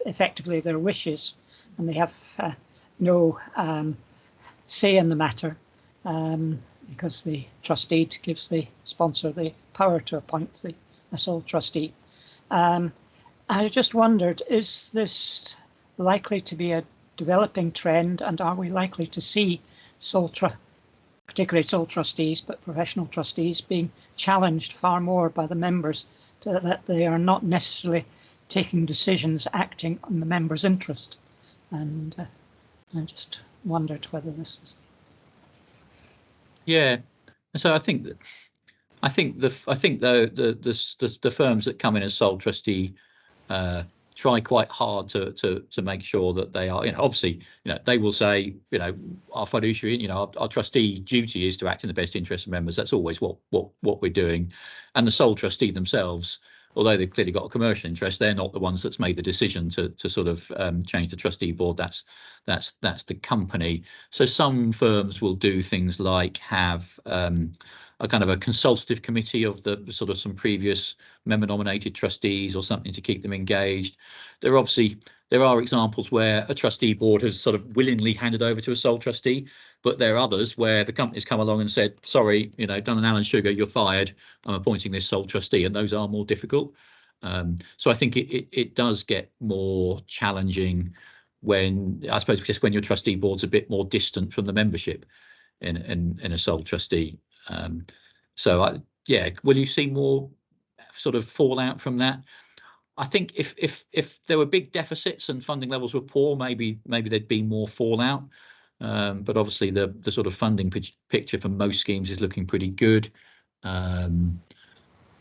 effectively their wishes, and they have no say in the matter because the trustee gives the sponsor the power to appoint a sole trustee. I just wondered, is this likely to be a developing trend, and are we likely to see particularly sole trustees, but professional trustees being challenged far more by the members that they are not necessarily taking decisions acting on the members' interest? And I just wondered whether this was. Yeah, so I think the firms that come in as sole trustee try quite hard to make sure that they are, you know, obviously, you know, they will say, you know, our fiduciary, you know, our trustee duty is to act in the best interest of members. That's always what we're doing. And the sole trustee themselves, although they've clearly got a commercial interest, they're not the ones that's made the decision to sort of change the trustee board. That's the company. So some firms will do things like have a kind of a consultative committee of the sort of some previous member nominated trustees or something to keep them engaged. There are examples where a trustee board has sort of willingly handed over to a sole trustee, but there are others where the company's come along and said, sorry, you know, Dun and Allen Sugar, you're fired, I'm appointing this sole trustee, and those are more difficult. So I think it does get more challenging when, I suppose, just when your trustee board's a bit more distant from the membership in a sole trustee. Yeah, will you see more sort of fallout from that? I think if there were big deficits and funding levels were poor, maybe there'd be more fallout. But obviously the sort of funding picture for most schemes is looking pretty good.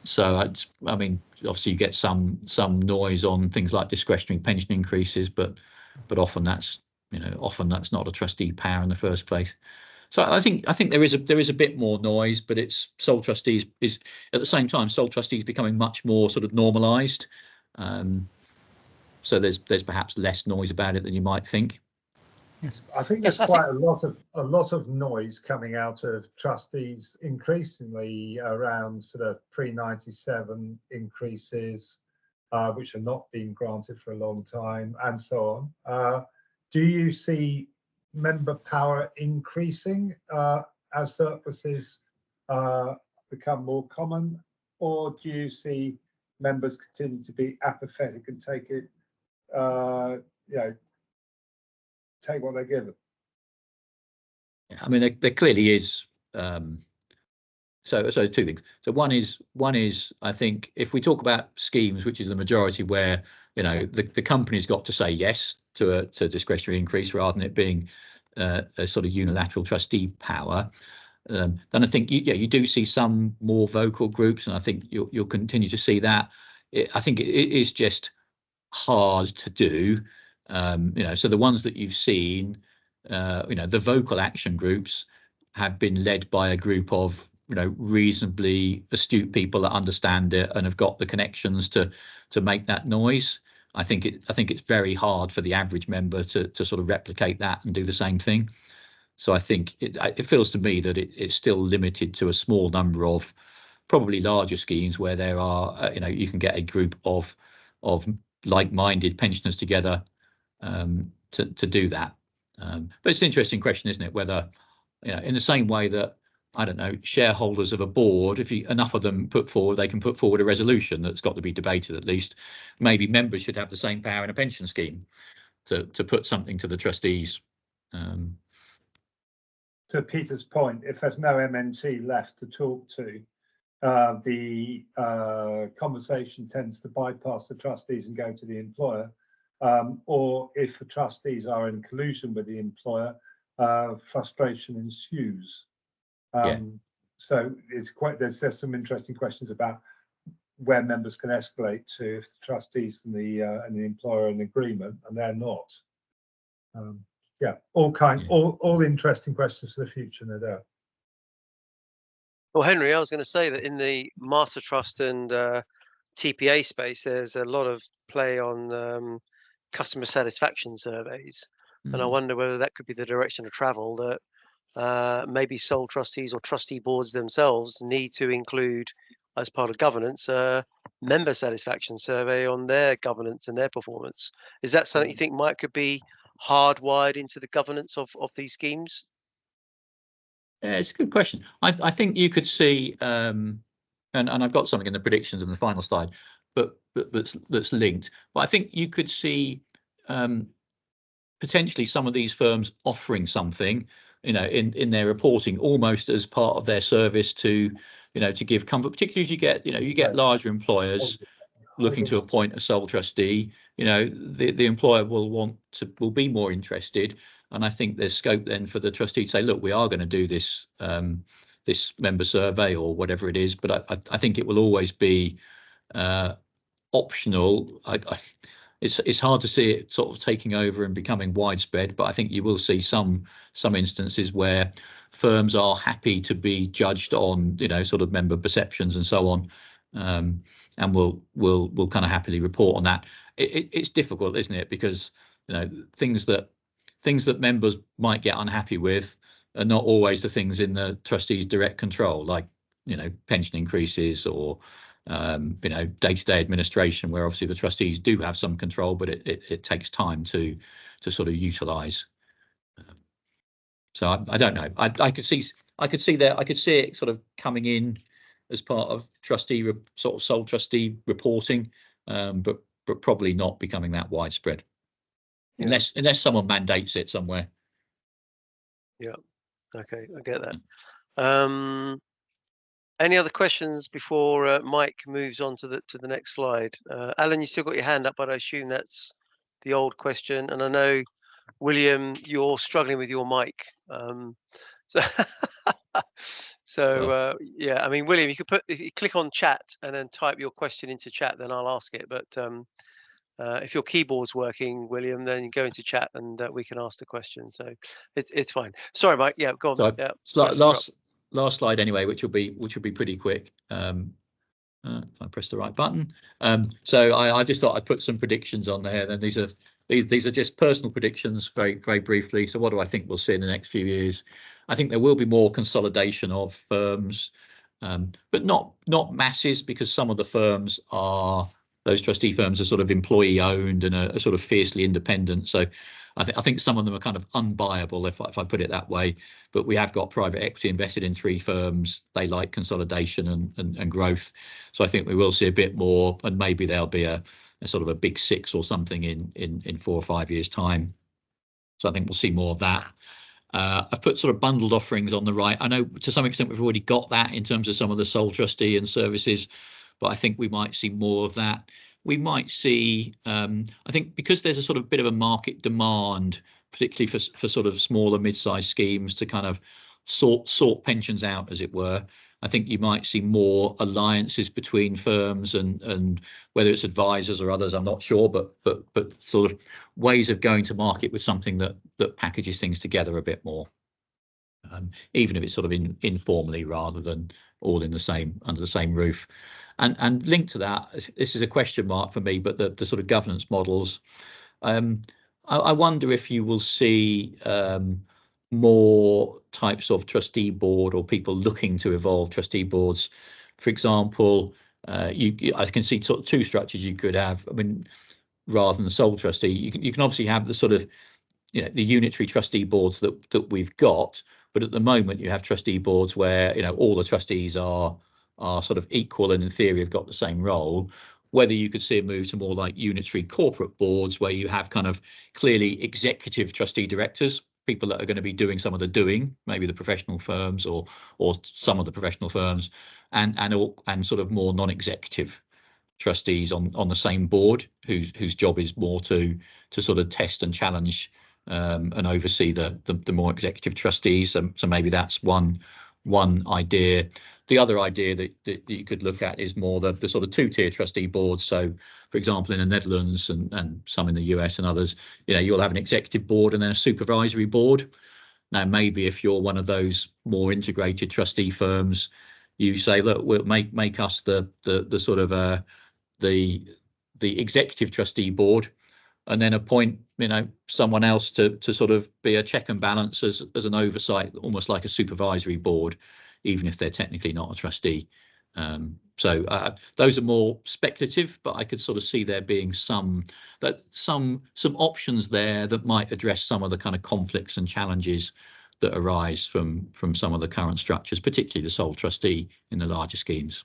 So I mean, obviously you get some noise on things like discretionary pension increases, but often that's not a trustee power in the first place. So I think there is a bit more noise, but it's sole trustees is at the same time sole trustees becoming much more sort of normalised. So there's perhaps less noise about it than you might think. Yes, I think there's quite a lot of noise coming out of trustees increasingly around sort of pre-97 increases, which are not being granted for a long time, and so on. Do you see member power increasing as surpluses become more common, or do you see members continue to be apathetic and take it, take what they're given? I mean, there clearly is. So two things. So one is I think if we talk about schemes, which is the majority, where you know the company's got to say yes to a discretionary increase rather than it being a sort of unilateral trustee power, then I think you do see some more vocal groups, and I think you'll continue to see that. I think it is just hard to do. So the ones that you've seen, the vocal action groups have been led by a group of reasonably astute people that understand it and have got the connections to make that noise. I think it's very hard for the average member to sort of replicate that and do the same thing. So I think it feels to me that it's still limited to a small number of probably larger schemes where there are, you can get a group of like-minded pensioners together to do that. But it's an interesting question, isn't it? Whether, in the same way that, I don't know, shareholders of a board, if enough of them they can put forward a resolution that's got to be debated at least. Maybe members should have the same power in a pension scheme to put something to the trustees. To Peter's point, if there's no MNT left to talk to, the conversation tends to bypass the trustees and go to the employer. or if the trustees are in collusion with the employer, frustration ensues. So it's there's some interesting questions about where members can escalate to if the trustees and the employer are in agreement and they're not. Yeah, all interesting questions for the future, no doubt. Well, Henry, I was going to say that in the master trust and TPA space, there's a lot of play on customer satisfaction surveys, and I wonder whether that could be the direction of travel, that maybe sole trustees or trustee boards themselves need to include as part of governance a member satisfaction survey on their governance and their performance. Is that something you think could be hardwired into the governance of these schemes? Yeah, it's a good question. I think you could see, and I've got something in the predictions in the final slide, but that's linked. But I think you could see potentially some of these firms offering something, in their reporting, almost as part of their service to give comfort, particularly as you get larger employers looking to appoint a sole trustee. The employer will be more interested, and I think there's scope then for the trustee to say, look, we are going to do this this member survey or whatever it is, but I think it will always be optional. It's hard to see it sort of taking over and becoming widespread, but I think you will see some instances where firms are happy to be judged on sort of member perceptions and so on, and will kind of happily report on that. It's difficult, isn't it? Because things that members might get unhappy with are not always the things in the trustees' direct control, like pension increases or day-to-day administration, where obviously the trustees do have some control, but it takes time to sort of utilise. So I don't know. I could see it sort of coming in as part of sole trustee reporting, but probably not becoming that widespread, unless someone mandates it somewhere. Yeah. Okay, I get that. Any other questions before Mike moves on to the next slide? Alan, you still got your hand up, but I assume that's the old question. And I know, William, you're struggling with your mic. Yeah, I mean, William, you could if you click on chat and then type your question into chat, then I'll ask it. But if your keyboard's working, William, then you go into chat and we can ask the question. So it's fine. Sorry, Mike. Yeah, go on. So yeah, last slide anyway, which will be pretty quick. I press the right button. So I just thought I'd put some predictions on there. And these are just personal predictions, very briefly. So what do I think we'll see in the next few years? I think there will be more consolidation of firms, but not masses, because some of the firms those trustee firms are sort of employee owned and are sort of fiercely independent. So I think some of them are kind of unbuyable, if I put it that way. But we have got private equity invested in 3 firms. They like consolidation and growth. So I think we will see a bit more, and maybe there'll be a sort of a big 6 or something in 4 or 5 years' time. So I think we'll see more of that. I've put sort of bundled offerings on the right. I know to some extent we've already got that in terms of some of the sole trustee and services, but I think we might see more of that. We might see, I think, because there's a sort of bit of a market demand, particularly for sort of smaller mid-sized schemes to kind of sort pensions out, as it were. I think you might see more alliances between firms and whether it's advisors or others, I'm not sure, but sort of ways of going to market with something that packages things together a bit more, even if it's sort of informally rather than all in under the same roof. And linked to that, this is a question mark for me, but the sort of governance models. I wonder if you will see more types of trustee board or people looking to evolve trustee boards. For example, I can see sort of 2 structures you could have. I mean, rather than the sole trustee, you can obviously have the sort of the unitary trustee boards that we've got, but at the moment you have trustee boards where all the trustees are sort of equal and in theory have got the same role. Whether you could see a move to more like unitary corporate boards where you have kind of clearly executive trustee directors, people that are going to be doing some of the doing, maybe the professional firms or some of the professional firms, and sort of more non-executive trustees on the same board whose job is more to sort of test and challenge and oversee the more executive trustees. So maybe that's one idea. The other idea that you could look at is more the sort of two-tier trustee boards. So, for example, in the Netherlands and some in the US and others, you'll have an executive board and then a supervisory board. Now, maybe if you're one of those more integrated trustee firms, you say, look, we'll make us the sort of the executive trustee board, and then appoint someone else to sort of be a check and balance as an oversight, almost like a supervisory board, even if they're technically not a trustee. So those are more speculative, but I could sort of see there being some options there that might address some of the kind of conflicts and challenges that arise from some of the current structures, particularly the sole trustee in the larger schemes.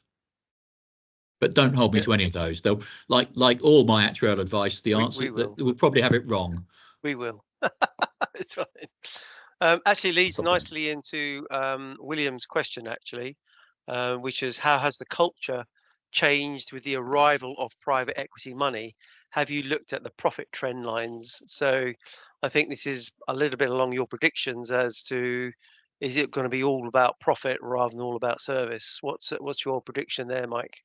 But don't hold me to any of those. They'll like all my actuarial advice. The answer we'll probably have it wrong. We will. It's fine. Actually leads nicely into William's question, actually, which is, how has the culture changed with the arrival of private equity money? Have you looked at the profit trend lines? So I think this is a little bit along your predictions as to, is it going to be all about profit rather than all about service? What's your prediction there, Mike?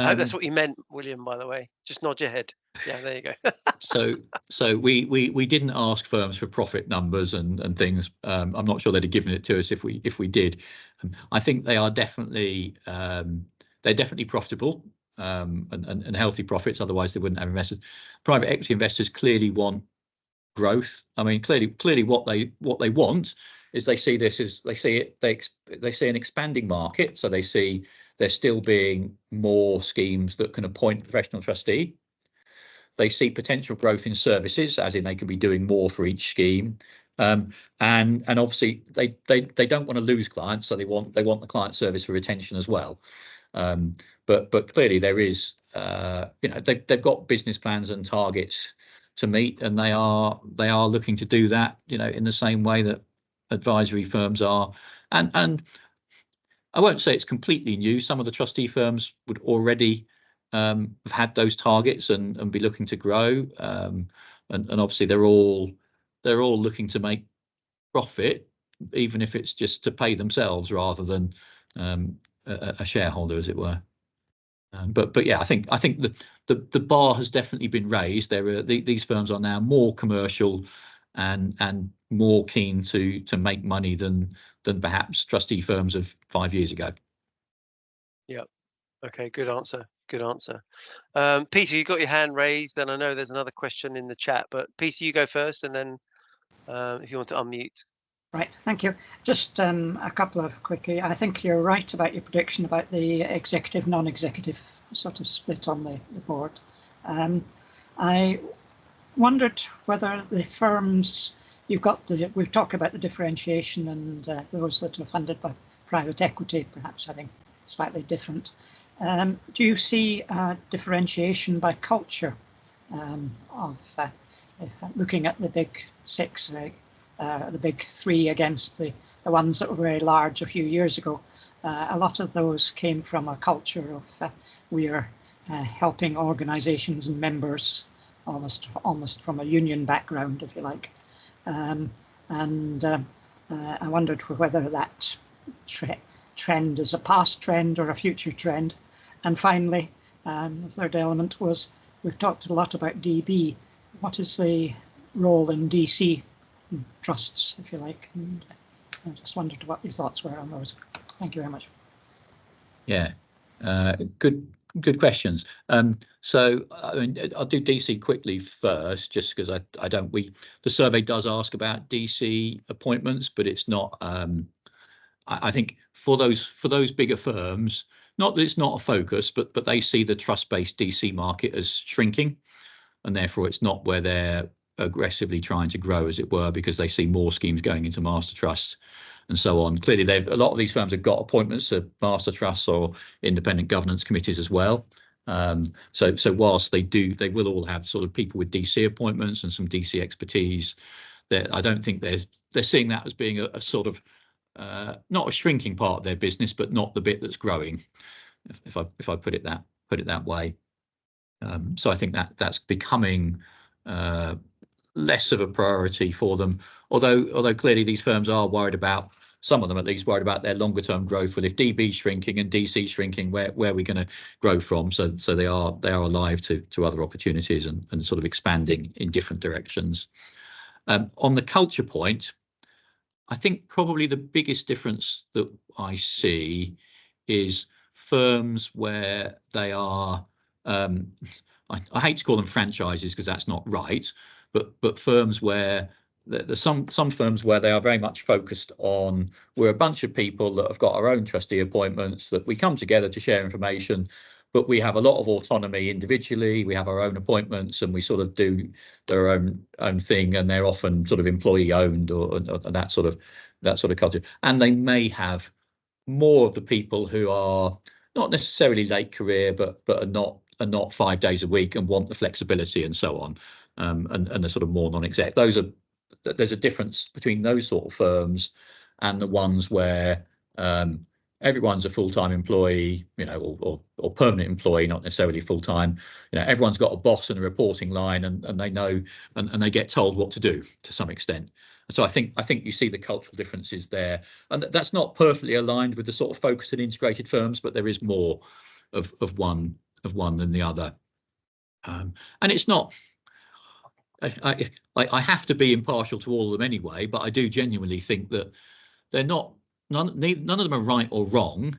I hope that's what you meant, William, by the way. Just nod your head. Yeah, there you go. So we didn't ask firms for profit numbers and things. I'm not sure they'd have given it to us if we did. I think they are definitely profitable and healthy profits. Otherwise, they wouldn't have investors. Private equity investors clearly want growth. I mean, clearly what they want is they see an expanding market. So they see there still being more schemes that can appoint a professional trustee. They see potential growth in services, as in they can be doing more for each scheme, and obviously they don't want to lose clients, so they want the client service for retention as well. But clearly there is, they've got business plans and targets to meet, and they are looking to do that, in the same way that advisory firms are. And I won't say it's completely new. Some of the trustee firms would already have had those targets and be looking to grow. And obviously they're all looking to make profit, even if it's just to pay themselves rather than a shareholder, as it were. But yeah, I think the bar has definitely been raised. These firms are now more commercial and more keen to make money than perhaps trustee firms of 5 years ago. Yeah. Okay, good answer. Peter, you got your hand raised, and I know there's another question in the chat, but Peter, you go first, and then if you want to unmute. Right, thank you. Just a couple of quickie. I think you're right about your prediction about the executive, non-executive sort of split on the board. I wondered whether the firms we've talked about the differentiation and those that are funded by private equity, perhaps having slightly different. Do you see a differentiation by culture of looking at the big six, the big three against the ones that were very large a few years ago? A lot of those came from a culture of we are helping organisations and members, almost from a union background, if you like. I wondered whether that trend is a past trend or a future trend. And finally, the third element was, we've talked a lot about DB. What is the role in DC trusts, if you like? And I just wondered what your thoughts were on those. Thank you very much. Yeah, good questions. So I mean, I'll do DC quickly first, just because the survey does ask about DC appointments, but it's not. I think for those bigger firms, not that it's not a focus, but they see the trust-based DC market as shrinking, and therefore it's not where they're aggressively trying to grow, as it were, because they see more schemes going into master trusts and so on. Clearly, a lot of these firms have got appointments to master trusts or independent governance committees as well. So whilst they will all have sort of people with DC appointments and some DC expertise. I don't think they're seeing that as being a sort of not a shrinking part of their business, but not the bit that's growing, if I put it put it that way. So I think that's becoming less of a priority for them, although clearly these firms are worried about, some of them at least, worried about their longer term growth. Well, if DB's shrinking and DC shrinking, where are we going to grow from? So they are alive to other opportunities and sort of expanding in different directions. On the culture point, I think probably the biggest difference that I see is firms where they are, I hate to call them franchises because that's not right, but firms where there's some firms where they are very much focused on, we're a bunch of people that have got our own trustee appointments, that we come together to share information, but we have a lot of autonomy individually. We have our own appointments and we sort of do their own thing, and they're often sort of employee owned or that sort of culture. And they may have more of the people who are not necessarily late career, but are not 5 days a week and want the flexibility and so on, and they're sort of more non-exec. There's a difference between those sort of firms and the ones where everyone's a full-time employee, you know, or permanent employee, not necessarily full-time. You know, everyone's got a boss and a reporting line, and they know and they get told what to do to some extent. So I think you see the cultural differences there, and that's not perfectly aligned with the sort of focused and integrated firms, but there is more of one than the other. And it's not. I have to be impartial to all of them anyway, but I do genuinely think that they're not. None of them are right or wrong,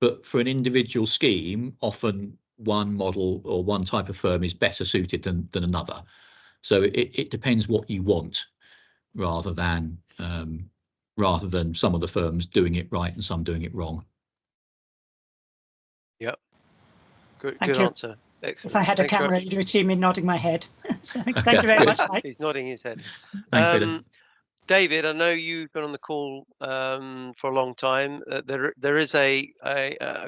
but for an individual scheme, often one model or one type of firm is better suited than another. So it depends what you want, rather than some of the firms doing it right and some doing it wrong. Yep. Good Thank you. answer. Excellent. If I had a camera, you would see me nodding my head. So thank you very much, Mike. He's nodding his head. Thanks, Peter. David, I know you've been on the call for a long time. There is a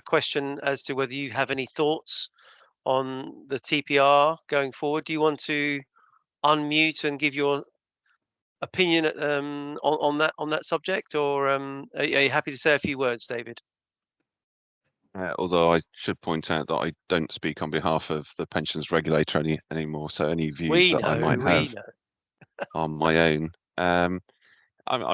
question as to whether you have any thoughts on the TPR going forward. Do you want to unmute and give your opinion on that subject, or are you happy to say a few words, David? Although I should point out that I don't speak on behalf of the pensions regulator anymore, so any views that I might have are my own. I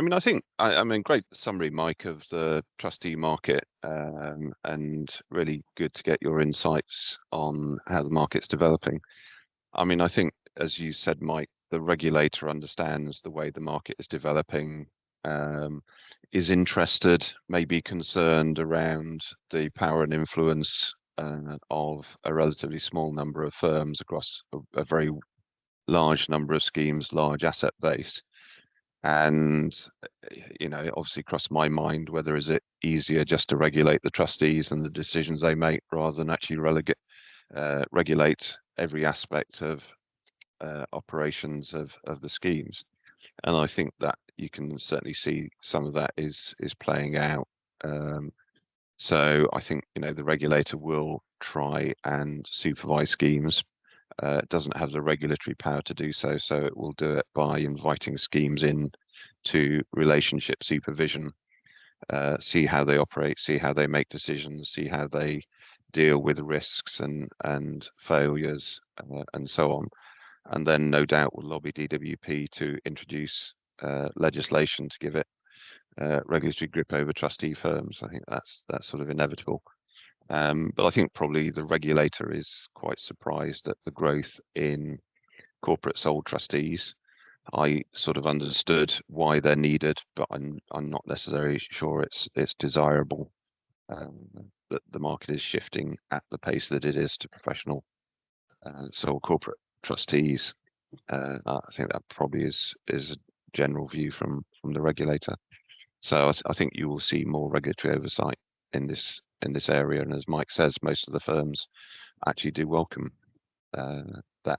mean, I mean, great summary, Mike, of the trustee market, and really good to get your insights on how the market's developing. I mean, I think, as you said, Mike, the regulator understands the way the market is developing, is interested, maybe concerned around the power and influence of a relatively small number of firms across a very large number of schemes, large asset base. And, you know, it obviously crossed my mind, whether is it easier just to regulate the trustees and the decisions they make, rather than actually regulate every aspect of operations of the schemes. And I think that you can certainly see some of that is playing out. So I think, you know, the regulator will try and supervise schemes. It doesn't have the regulatory power to do so, so it will do it by inviting schemes in to relationship supervision, see how they operate, see how they make decisions, see how they deal with risks and failures, and so on. And then no doubt will lobby DWP to introduce legislation to give it regulatory grip over trustee firms. I think that's sort of inevitable. But I think probably the regulator is quite surprised at the growth in corporate sole trustees. I sort of understood why they're needed, but I'm not necessarily sure it's desirable. That the market is shifting at the pace that it is to professional sole corporate trustees. I think that probably is a general view from the regulator. So I think you will see more regulatory oversight in this area, and as Mike says, most of the firms actually do welcome that.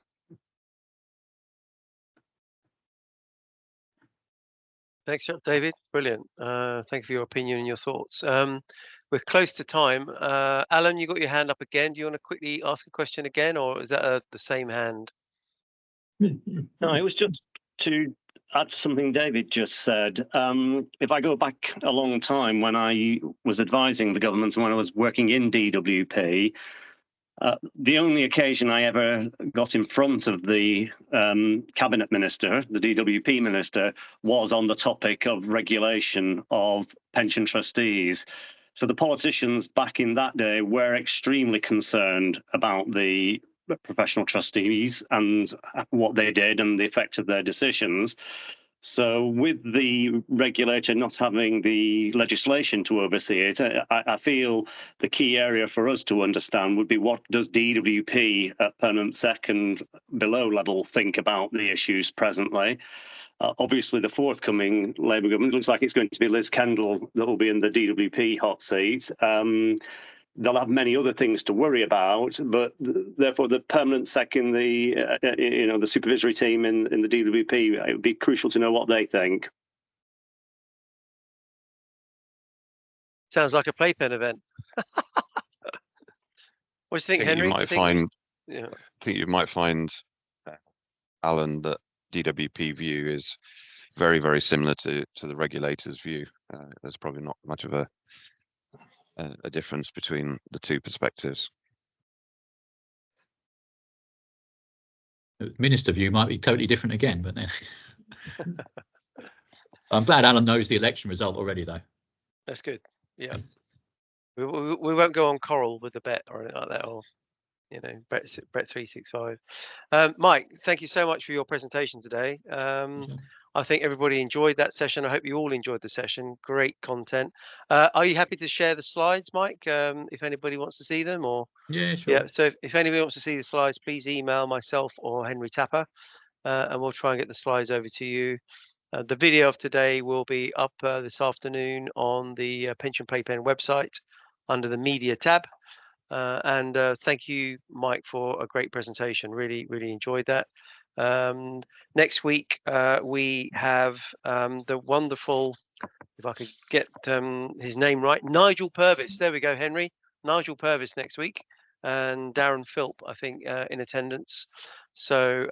Thanks, David. Brilliant. Thank you for your opinion and your thoughts. We're close to time. Alan, you got your hand up again. Do you want to quickly ask a question again, or is that the same hand? No, it was just to add to something David just said. If I go back a long time, when I was advising the government and when I was working in DWP, The only occasion I ever got in front of the cabinet minister, the DWP minister, was on the topic of regulation of pension trustees. So the politicians back in that day were extremely concerned about the professional trustees and what they did and the effect of their decisions. So with the regulator not having the legislation to oversee it, I feel the key area for us to understand would be what does DWP at permanent second below level think about the issues presently. Obviously, the forthcoming Labour government looks like it's going to be Liz Kendall that will be in the DWP hot seat. They'll have many other things to worry about, but therefore the permanent sec in the the supervisory team in the DWP, it would be crucial to know what they think. Sounds like a playpen event. What do you think, Henry? I think you might find, Alan, that DWP view is very, very similar to the regulator's view. There's probably not much of a difference between the two perspectives. The minister view might be totally different again, but then I'm glad Alan knows the election result already, though. That's good. Yeah, we won't go on Coral with the bet or anything like that, or Bet 365. Mike, thank you so much for your presentation today. I think everybody enjoyed that session. I hope you all enjoyed the session. Great content. Are you happy to share the slides, Mike, if anybody wants to see them? Or yeah, sure. Yeah, so if anybody wants to see the slides, please email myself or Henry Tapper, and we'll try and get the slides over to you. The video of today will be up this afternoon on the Pension Playpen website under the media tab. And thank you, Mike, for a great presentation. Really, really enjoyed that. Next week, we have the wonderful, if I could get his name right, Nigel Purvis. There we go, Henry. Nigel Purvis next week, and Darren Philp, I think, in attendance. So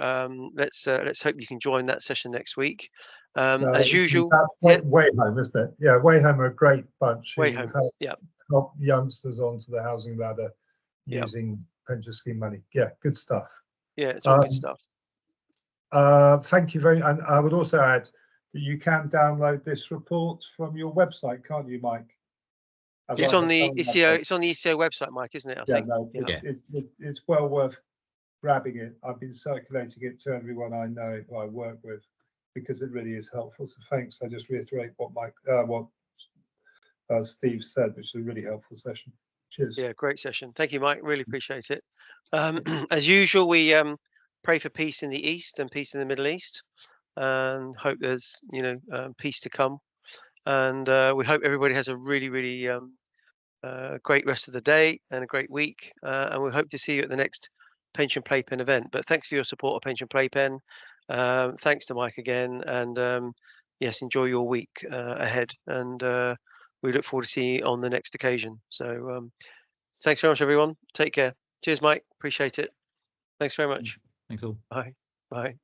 let's hope you can join that session next week. As usual, that's Wayhome, isn't it? Yeah, Wayhome are a great bunch. Wayhome, help youngsters onto the housing ladder using pension scheme money. Yeah, good stuff. Yeah, it's all good stuff. Thank you very much. And I would also add that you can download this report from your website, can't you, Mike? It's on the ISIO. It's on the ISIO website, Mike, isn't it? I think. No, it's well worth grabbing it. I've been circulating it to everyone I know who I work with because it really is helpful. So thanks. I just reiterate what Steve said, which is a really helpful session. Cheers. Yeah, great session. Thank you, Mike. Really appreciate it. As usual, we pray for peace in the East and peace in the Middle East, and hope there's peace to come. And we hope everybody has a really, really great rest of the day and a great week. And we hope to see you at the next Pension Playpen event. But thanks for your support of Pension Playpen. Thanks to Mike again, and yes, enjoy your week ahead. And we look forward to seeing you on the next occasion. So thanks very much, everyone. Take care. Cheers, Mike. Appreciate it. Thanks very much. Thanks all. Bye. Bye.